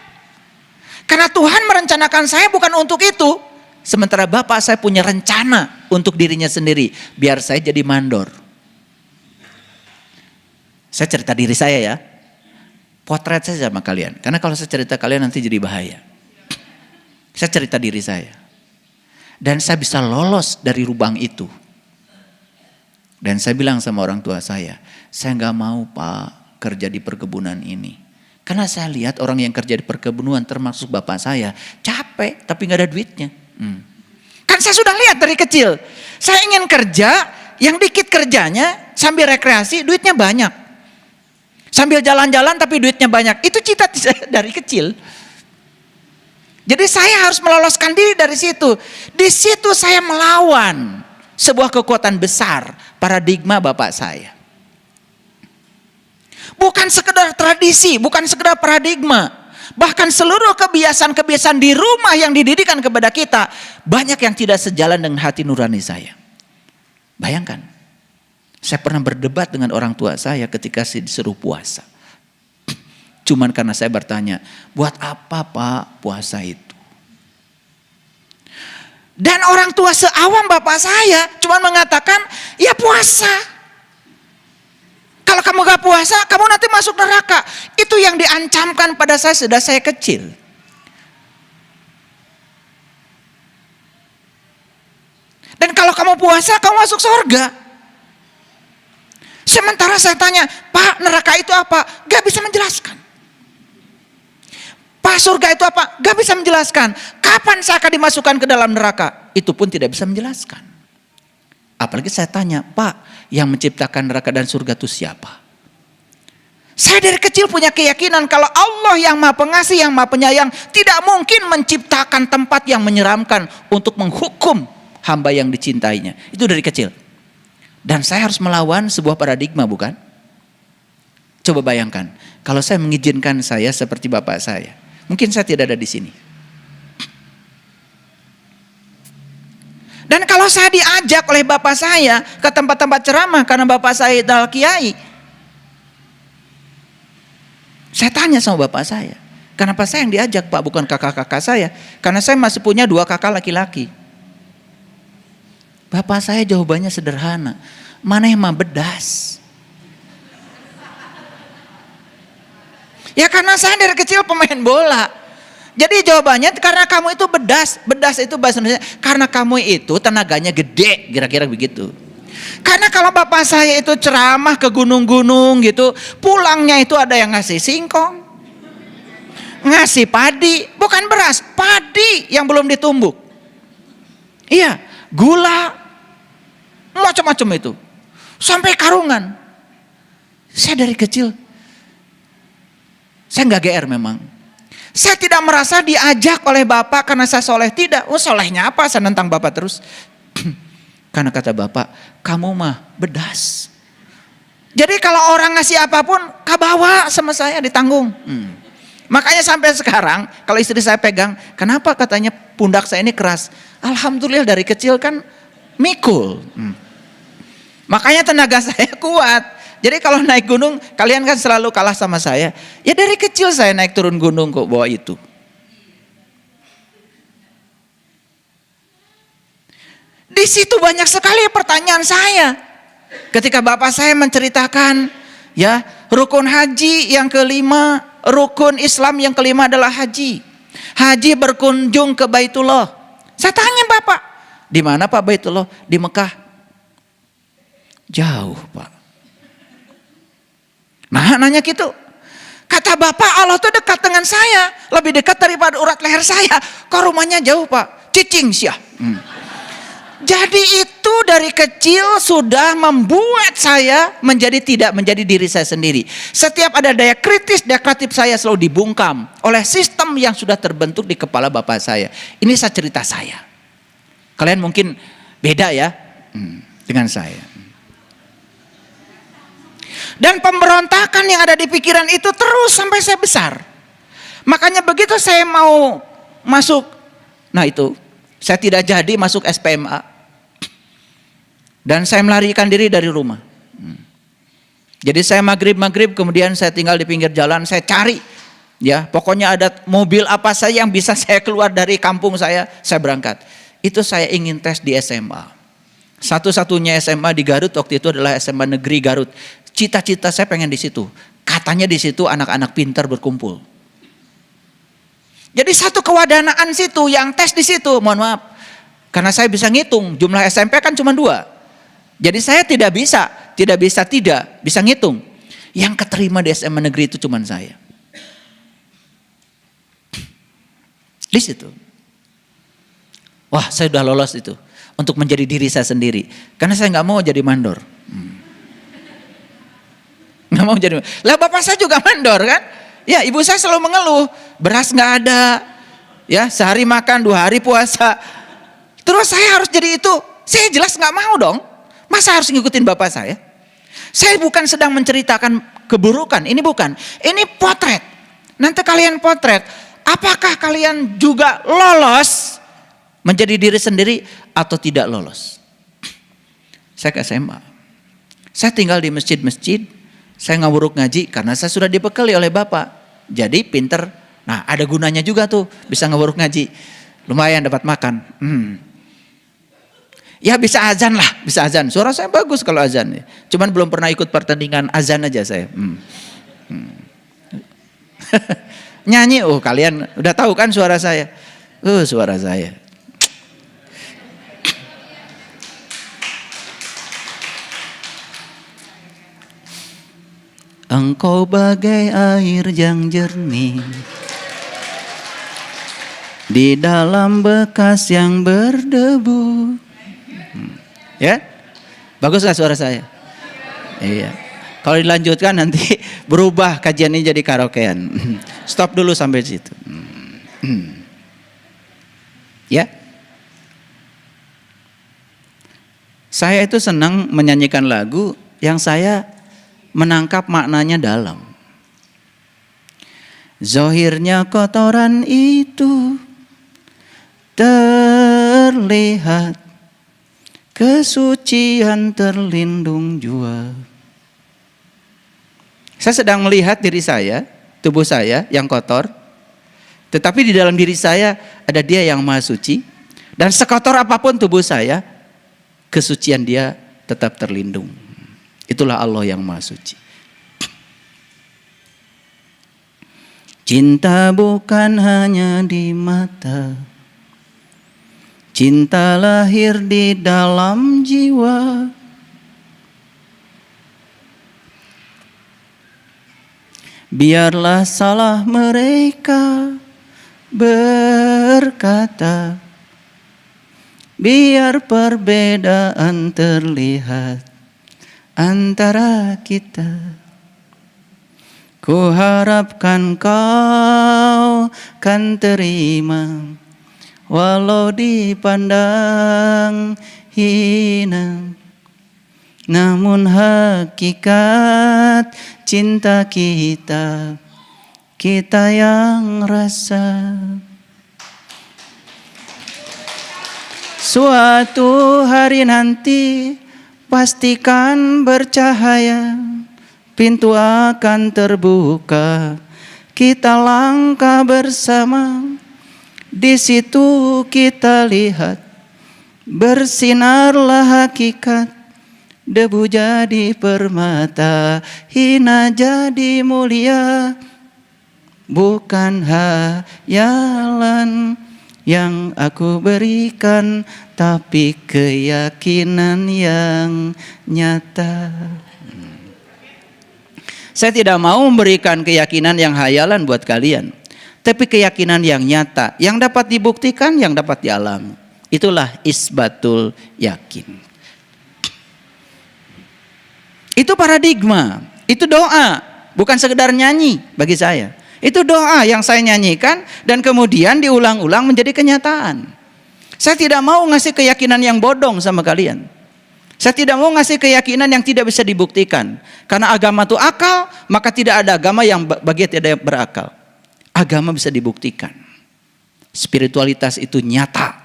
Karena Tuhan merencanakan saya bukan untuk itu. Sementara bapak saya punya rencana untuk dirinya sendiri. Biar saya jadi mandor. Saya cerita diri saya ya. Potret saya sama kalian. Karena kalau saya cerita kalian nanti jadi bahaya. Saya cerita diri saya. Dan saya bisa lolos dari lubang itu. Dan saya bilang sama orang tua saya gak mau pak kerja di perkebunan ini. Karena saya lihat orang yang kerja di perkebunan termasuk bapak saya capek tapi gak ada duitnya. Kan saya sudah lihat dari kecil. Saya ingin kerja yang dikit kerjanya sambil rekreasi duitnya banyak. Sambil jalan-jalan tapi duitnya banyak. Itu cita-cita saya dari kecil. Jadi saya harus meloloskan diri dari situ. Di situ saya melawan sebuah kekuatan besar, paradigma bapak saya. Bukan sekedar tradisi, bukan sekedar paradigma. Bahkan seluruh kebiasaan-kebiasaan di rumah yang dididikan kepada kita, banyak yang tidak sejalan dengan hati nurani saya. Bayangkan, saya pernah berdebat dengan orang tua saya ketika saya disuruh puasa. Cuman karena saya bertanya, buat apa pak puasa itu? Dan orang tua seawam bapak saya cuma mengatakan, ya puasa. Kalau kamu gak puasa, kamu nanti masuk neraka. Itu yang diancamkan pada saya sudah saya kecil. Dan kalau kamu mau puasa kau masuk surga. Sementara saya tanya, Pak, neraka itu apa? Gak bisa menjelaskan. Pak, surga itu apa? Gak bisa menjelaskan. Kapan saya akan dimasukkan ke dalam neraka? Itu pun tidak bisa menjelaskan. Apalagi saya tanya, Pak, yang menciptakan neraka dan surga itu siapa? Saya dari kecil punya keyakinan kalau Allah yang Maha Pengasih, yang Maha Penyayang tidak mungkin menciptakan tempat yang menyeramkan untuk menghukum hamba yang dicintainya. Itu dari kecil. Dan saya harus melawan sebuah paradigma, bukan? Coba bayangkan, kalau saya mengizinkan saya seperti bapak saya, mungkin saya tidak ada di sini. Dan kalau saya diajak oleh bapak saya ke tempat-tempat ceramah karena bapak saya adalah kiai, saya tanya sama bapak saya, kenapa saya yang diajak, Pak, bukan kakak-kakak saya? Karena saya masih punya 2 kakak laki-laki. Bapak saya jawabannya sederhana, mana yang mah bedas? Ya karena saya dari kecil pemain bola. Jadi jawabannya karena kamu itu bedas. Bedas itu bahasa Indonesia, karena kamu itu tenaganya gede, kira-kira begitu. Karena kalau bapak saya itu ceramah ke gunung-gunung gitu, pulangnya itu ada yang ngasih singkong, ngasih padi, bukan beras, padi yang belum ditumbuk. Iya, gula, macam-macam itu. Sampai karungan. Saya dari kecil, saya nggak GR memang. Saya tidak merasa diajak oleh bapak karena saya soleh, tidak. Oh, solehnya apa? Saya nentang bapak terus. Karena kata bapak, kamu mah bedas. Jadi kalau orang ngasih apapun, kabawa sama saya ditanggung. Makanya sampai sekarang, kalau istri saya pegang, kenapa katanya pundak saya ini keras? Alhamdulillah dari kecil kan mikul. Makanya tenaga saya kuat. Jadi kalau naik gunung, kalian kan selalu kalah sama saya. Ya dari kecil saya naik turun gunung kok bawa itu. Di situ banyak sekali pertanyaan saya. Ketika bapak saya menceritakan, ya, rukun haji yang kelima, rukun Islam yang kelima adalah haji. Haji berkunjung ke Baitullah. Saya tanya bapak, di mana Pak Baitullah? Di Mekah. Jauh, Pak. Nah, nanya gitu. Kata bapak, Allah tuh dekat dengan saya, lebih dekat daripada urat leher saya. Kok rumahnya jauh, Pak? Cicing sih. Jadi itu dari kecil sudah membuat saya menjadi tidak menjadi diri saya sendiri. Setiap ada daya kritis, daya kreatif saya selalu dibungkam oleh sistem yang sudah terbentuk di kepala bapak saya. Ini saya cerita saya. Kalian mungkin beda ya dengan saya. Dan pemberontakan yang ada di pikiran itu terus sampai saya besar. Makanya begitu saya mau masuk, nah itu, saya tidak jadi masuk SPMA. Dan saya melarikan diri dari rumah. Jadi saya maghrib kemudian saya tinggal di pinggir jalan, saya cari. Ya, pokoknya ada mobil apa saja yang bisa saya keluar dari kampung saya berangkat. Itu saya ingin tes di SMA. Satu-satunya SMA di Garut waktu itu adalah SMA Negeri Garut. Cita-cita saya pengen di situ. Katanya di situ anak-anak pintar berkumpul. Jadi satu kewadanaan situ yang tes di situ, mohon maaf. Karena saya bisa ngitung, jumlah SMP kan cuma 2. Jadi saya tidak bisa ngitung. Yang keterima di SMA negeri itu cuma saya. Di situ. Wah, saya sudah lolos itu untuk menjadi diri saya sendiri. Karena saya nggak mau jadi mandor. Nggak mau jadi. Lah bapak saya juga mandor kan? Ya, ibu saya selalu mengeluh, beras nggak ada. Ya, sehari makan, 2 hari puasa. Terus saya harus jadi itu. Saya jelas nggak mau dong. Masa harus ngikutin bapak saya? Saya bukan sedang menceritakan keburukan, ini bukan. Ini potret. Nanti kalian potret, apakah kalian juga lolos menjadi diri sendiri atau tidak lolos? Saya ke SMA. Saya tinggal di masjid-masjid, saya ngawuruk ngaji karena saya sudah dibekali oleh bapak. Jadi pinter, nah ada gunanya juga tuh bisa ngawuruk ngaji. Lumayan dapat makan. Ya bisa azan lah, bisa azan. Suara saya bagus kalau azan. Cuman belum pernah ikut pertandingan azan aja saya. Nyanyi, kalian udah tahu kan suara saya. Suara saya. Engkau bagai air yang jernih di dalam bekas yang berdebu. Ya, bagus gak suara saya? Iya. Kalau dilanjutkan nanti berubah kajian ini jadi karaokean. Stop dulu sampai situ. Ya. Saya itu senang menyanyikan lagu yang saya menangkap maknanya dalam. Zohirnya kotoran itu terlihat, kesucian terlindung jua. Saya sedang melihat diri saya, tubuh saya yang kotor, tetapi di dalam diri saya ada Dia yang Maha Suci, dan sekotor apapun tubuh saya, kesucian Dia tetap terlindung. Itulah Allah yang Maha Suci. Cinta bukan hanya di mata, cinta lahir di dalam jiwa. Biarlah salah mereka berkata, biar perbedaan terlihat antara kita. Ku harapkan kau kan terima, walau dipandang hina. Namun hakikat cinta kita, kita yang rasa. Suatu hari nanti pastikan bercahaya, pintu akan terbuka, kita langkah bersama. Di situ kita lihat, bersinarlah hakikat, debu jadi permata, hina jadi mulia. Bukan hayalan yang aku berikan, tapi keyakinan yang nyata. Saya tidak mau memberikan keyakinan yang hayalan buat kalian, tapi keyakinan yang nyata, yang dapat dibuktikan, yang dapat dialami. Itulah isbatul yakin. Itu paradigma, itu doa, bukan sekedar nyanyi bagi saya. Itu doa yang saya nyanyikan dan kemudian diulang-ulang menjadi kenyataan. Saya tidak mau ngasih keyakinan yang bodong sama kalian. Saya tidak mau ngasih keyakinan yang tidak bisa dibuktikan. Karena agama itu akal, maka tidak ada agama yang bagi tidak berakal. Agama bisa dibuktikan. Spiritualitas itu nyata.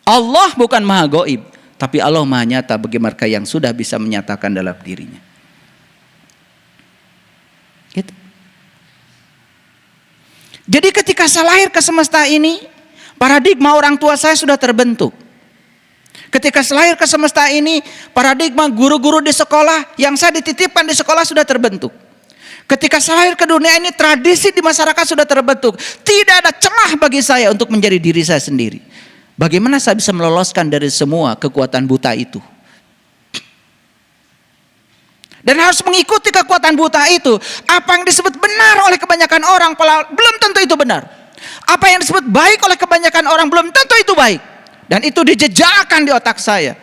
Allah bukan maha gaib, tapi Allah maha nyata bagi mereka yang sudah bisa menyatakan dalam dirinya. Gitu. Jadi ketika saya lahir ke semesta ini, paradigma orang tua saya sudah terbentuk. Ketika saya lahir ke semesta ini, paradigma guru-guru di sekolah yang saya dititipkan di sekolah sudah terbentuk. Ketika saya lahir ke dunia ini, tradisi di masyarakat sudah terbentuk. Tidak ada celah bagi saya untuk menjadi diri saya sendiri. Bagaimana saya bisa meloloskan dari semua kekuatan buta itu? Dan harus mengikuti kekuatan buta itu. Apa yang disebut benar oleh kebanyakan orang, belum tentu itu benar. Apa yang disebut baik oleh kebanyakan orang, belum tentu itu baik. Dan itu dijejakkan di otak saya.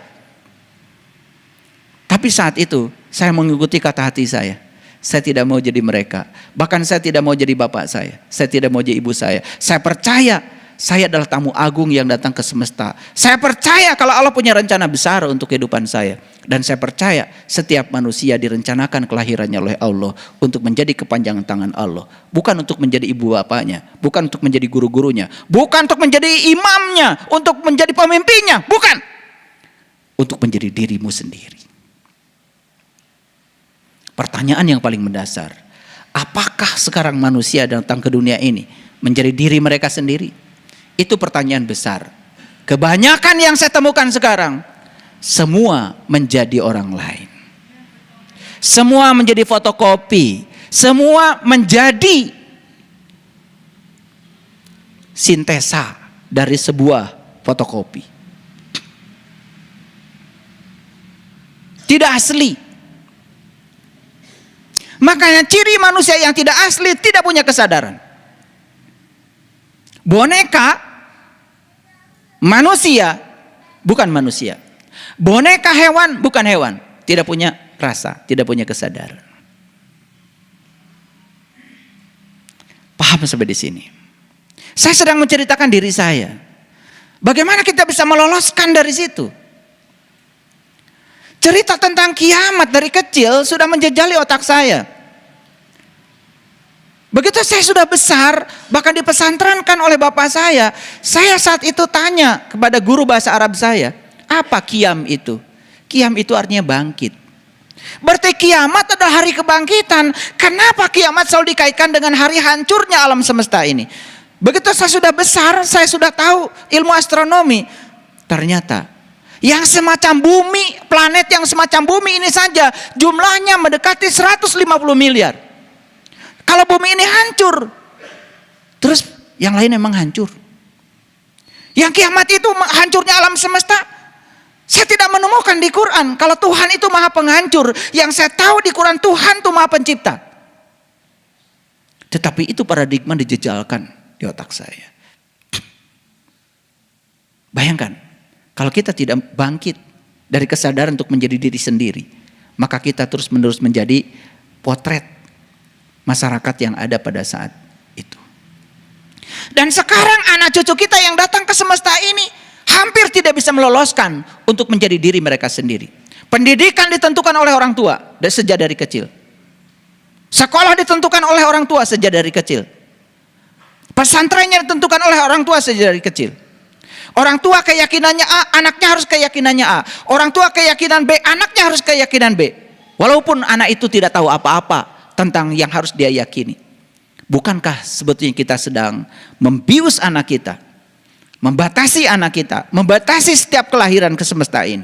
Tapi saat itu saya mengikuti kata hati saya. Saya tidak mau jadi mereka. Bahkan saya tidak mau jadi bapak saya. Saya tidak mau jadi ibu saya. Saya percaya saya adalah tamu agung yang datang ke semesta. Saya percaya kalau Allah punya rencana besar untuk kehidupan saya. Dan saya percaya setiap manusia direncanakan kelahirannya oleh Allah untuk menjadi kepanjangan tangan Allah. Bukan untuk menjadi ibu bapaknya, bukan untuk menjadi guru-gurunya, bukan untuk menjadi imamnya, untuk menjadi pemimpinnya, bukan. Untuk menjadi dirimu sendiri. Pertanyaan yang paling mendasar, apakah sekarang manusia datang ke dunia ini menjadi diri mereka sendiri? Itu pertanyaan besar. Kebanyakan yang saya temukan sekarang, semua menjadi orang lain. Semua menjadi fotokopi. Semua menjadi sintesa dari sebuah fotokopi. Tidak asli. Makanya ciri manusia yang tidak asli tidak punya kesadaran. Boneka manusia bukan manusia. Boneka hewan bukan hewan. Tidak punya rasa, tidak punya kesadaran. Paham sampai di sini? Saya sedang menceritakan diri saya. Bagaimana kita bisa meloloskan dari situ? Cerita tentang kiamat dari kecil sudah menjejali otak saya. Begitu saya sudah besar, bahkan dipesantrenkan oleh bapak saya saat itu tanya kepada guru bahasa Arab saya, apa qiyam itu? Qiyam itu artinya bangkit. Berarti kiamat adalah hari kebangkitan. Kenapa kiamat selalu dikaitkan dengan hari hancurnya alam semesta ini? Begitu saya sudah besar, saya sudah tahu ilmu astronomi. Ternyata yang semacam bumi, planet yang semacam bumi ini saja jumlahnya mendekati 150 miliar. Kalau bumi ini hancur, terus yang lain memang hancur. Yang kiamat itu hancurnya alam semesta, saya tidak menemukan di Quran. Kalau Tuhan itu maha penghancur, yang saya tahu di Quran Tuhan itu maha pencipta. Tetapi itu paradigma dijejalkan di otak saya. Bayangkan, kalau kita tidak bangkit dari kesadaran untuk menjadi diri sendiri, maka kita terus-menerus menjadi potret masyarakat yang ada pada saat itu. Dan sekarang anak cucu kita yang datang ke semesta ini hampir tidak bisa meloloskan untuk menjadi diri mereka sendiri. Pendidikan ditentukan oleh orang tua sejak dari kecil. Sekolah ditentukan oleh orang tua sejak dari kecil. Pesantrennya ditentukan oleh orang tua sejak dari kecil. Orang tua keyakinannya A, anaknya harus keyakinannya A. Orang tua keyakinan B, anaknya harus keyakinan B. Walaupun anak itu tidak tahu apa-apa tentang yang harus dia yakini. Bukankah sebetulnya kita sedang membius anak kita, membatasi anak kita, membatasi setiap kelahiran ke semesta ini?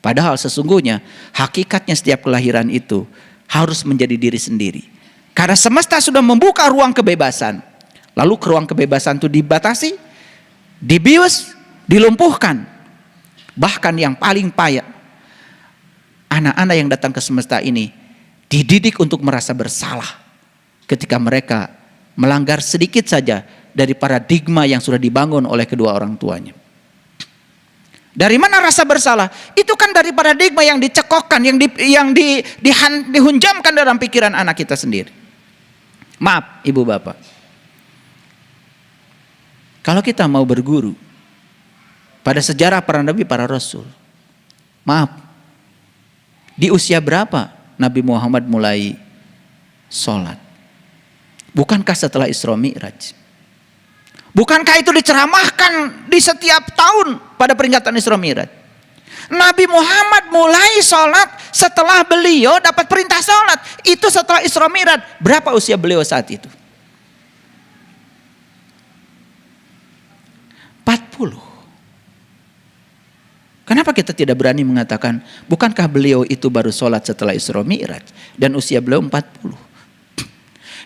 Padahal sesungguhnya hakikatnya setiap kelahiran itu harus menjadi diri sendiri. Karena semesta sudah membuka ruang kebebasan. Lalu ruang kebebasan itu dibatasi, dibius, dilumpuhkan. Bahkan yang paling payah, anak-anak yang datang ke semesta ini dididik untuk merasa bersalah ketika mereka melanggar sedikit saja dari paradigma yang sudah dibangun oleh kedua orang tuanya. Dari mana rasa bersalah? Itu kan dari paradigma yang dicekokkan, yang dihunjamkan dalam pikiran anak kita sendiri. Maaf, ibu bapak. Kalau kita mau berguru pada sejarah para nabi, para rasul, maaf, di usia berapa Nabi Muhammad mulai sholat? Bukankah setelah Isra Mi'raj? Bukankah itu diceramahkan di setiap tahun pada peringatan Isra Mi'raj? Nabi Muhammad mulai sholat setelah beliau dapat perintah sholat. Itu setelah Isra Mi'raj. Berapa usia beliau saat itu? 40. Kenapa kita tidak berani mengatakan, bukankah beliau itu baru sholat setelah Isra Mi'raj dan usia beliau 40?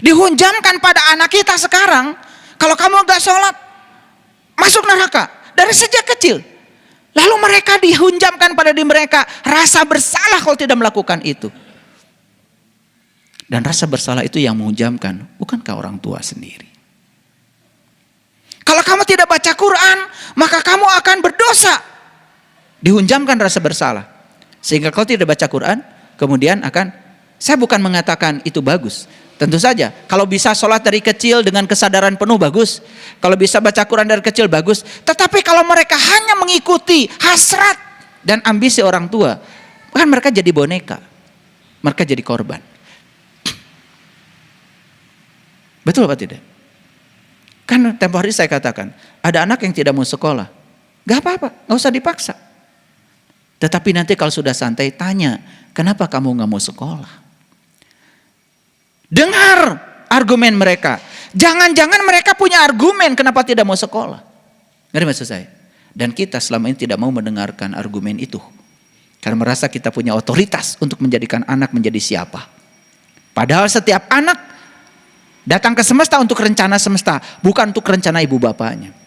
Dihunjamkan pada anak kita sekarang, kalau kamu gak sholat, masuk neraka dari sejak kecil. Lalu mereka dihunjamkan pada diri mereka rasa bersalah kalau tidak melakukan itu. Dan rasa bersalah itu yang menghunjamkan, bukankah orang tua sendiri? Kalau kamu tidak baca Quran, maka kamu akan berdosa. Dihunjamkan rasa bersalah. Sehingga kalau tidak baca Quran, kemudian saya bukan mengatakan itu bagus. Tentu saja, kalau bisa sholat dari kecil dengan kesadaran penuh bagus. Kalau bisa baca Quran dari kecil bagus. Tetapi kalau mereka hanya mengikuti hasrat dan ambisi orang tua, kan mereka jadi boneka. Mereka jadi korban. Betul apa tidak? Kan tempo hari saya katakan, ada anak yang tidak mau sekolah. Gak apa-apa, gak usah dipaksa. Tetapi nanti kalau sudah santai, tanya, kenapa kamu gak mau sekolah? Dengar argumen mereka. Jangan-jangan mereka punya argumen kenapa tidak mau sekolah. Ngerti maksud saya? Dan kita selama ini tidak mau mendengarkan argumen itu. Karena merasa kita punya otoritas untuk menjadikan anak menjadi siapa. Padahal setiap anak datang ke semesta untuk rencana semesta, bukan untuk rencana ibu bapaknya.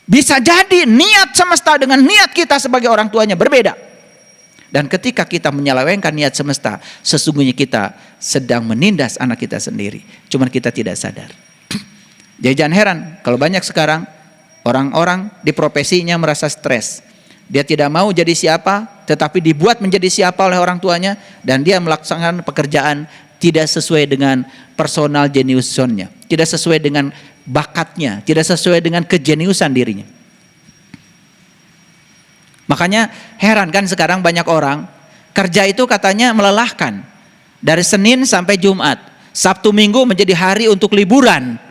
Bisa jadi niat semesta dengan niat kita sebagai orang tuanya berbeda. Dan ketika kita menyelewengkan niat semesta, sesungguhnya kita sedang menindas anak kita sendiri. Cuman kita tidak sadar. Jadi jangan heran kalau banyak sekarang orang-orang di profesinya merasa stres. Dia tidak mau jadi siapa, tetapi dibuat menjadi siapa oleh orang tuanya, dan dia melaksanakan pekerjaan tidak sesuai dengan personal jeniusnya, tidak sesuai dengan bakatnya, tidak sesuai dengan kejeniusan dirinya. Makanya heran kan sekarang banyak orang kerja itu katanya melelahkan. Dari Senin sampai Jumat, Sabtu Minggu menjadi hari untuk liburan.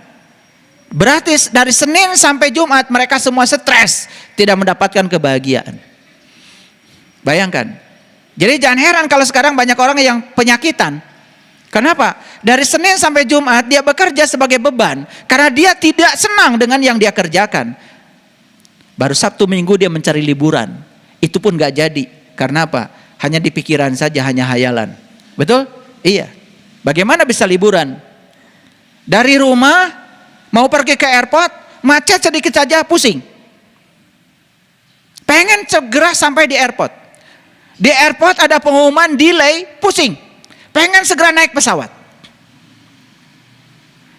Berarti dari Senin sampai Jumat mereka semua stres, tidak mendapatkan kebahagiaan. Bayangkan. Jadi jangan heran kalau sekarang banyak orang yang penyakitan. Kenapa? Dari Senin sampai Jumat dia bekerja sebagai beban karena dia tidak senang dengan yang dia kerjakan. Baru Sabtu Minggu dia mencari liburan. Itu pun gak jadi. Karena apa? Hanya di pikiran saja, hanya hayalan. Betul? Iya. Bagaimana bisa liburan? Dari rumah mau pergi ke airport, macet sedikit saja pusing. Pengen segera sampai di airport. Di airport ada pengumuman delay, pusing. Pengen segera naik pesawat.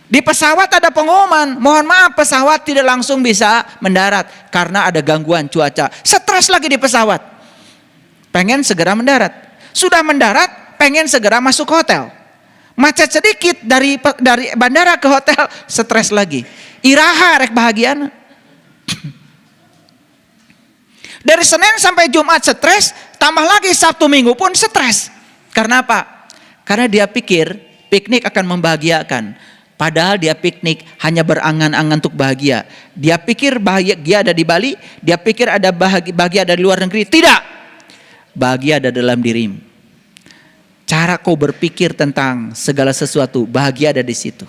Di pesawat ada pengumuman, mohon maaf pesawat tidak langsung bisa mendarat karena ada gangguan cuaca. Stres lagi di pesawat. Pengen segera mendarat. Sudah mendarat, pengen segera masuk hotel. Macet sedikit dari bandara ke hotel, stres lagi. Iraha rek bahagian. Dari Senin sampai Jumat stres, tambah lagi Sabtu Minggu pun stres. Karena apa? Karena dia pikir piknik akan membahagiakan. Padahal dia piknik hanya berangan-angan untuk bahagia. Dia pikir bahagia ada di Bali, dia pikir ada bahagia ada di luar negeri. Tidak. Bahagia ada dalam dirimu. Cara kau berpikir tentang segala sesuatu, bahagia ada di situ.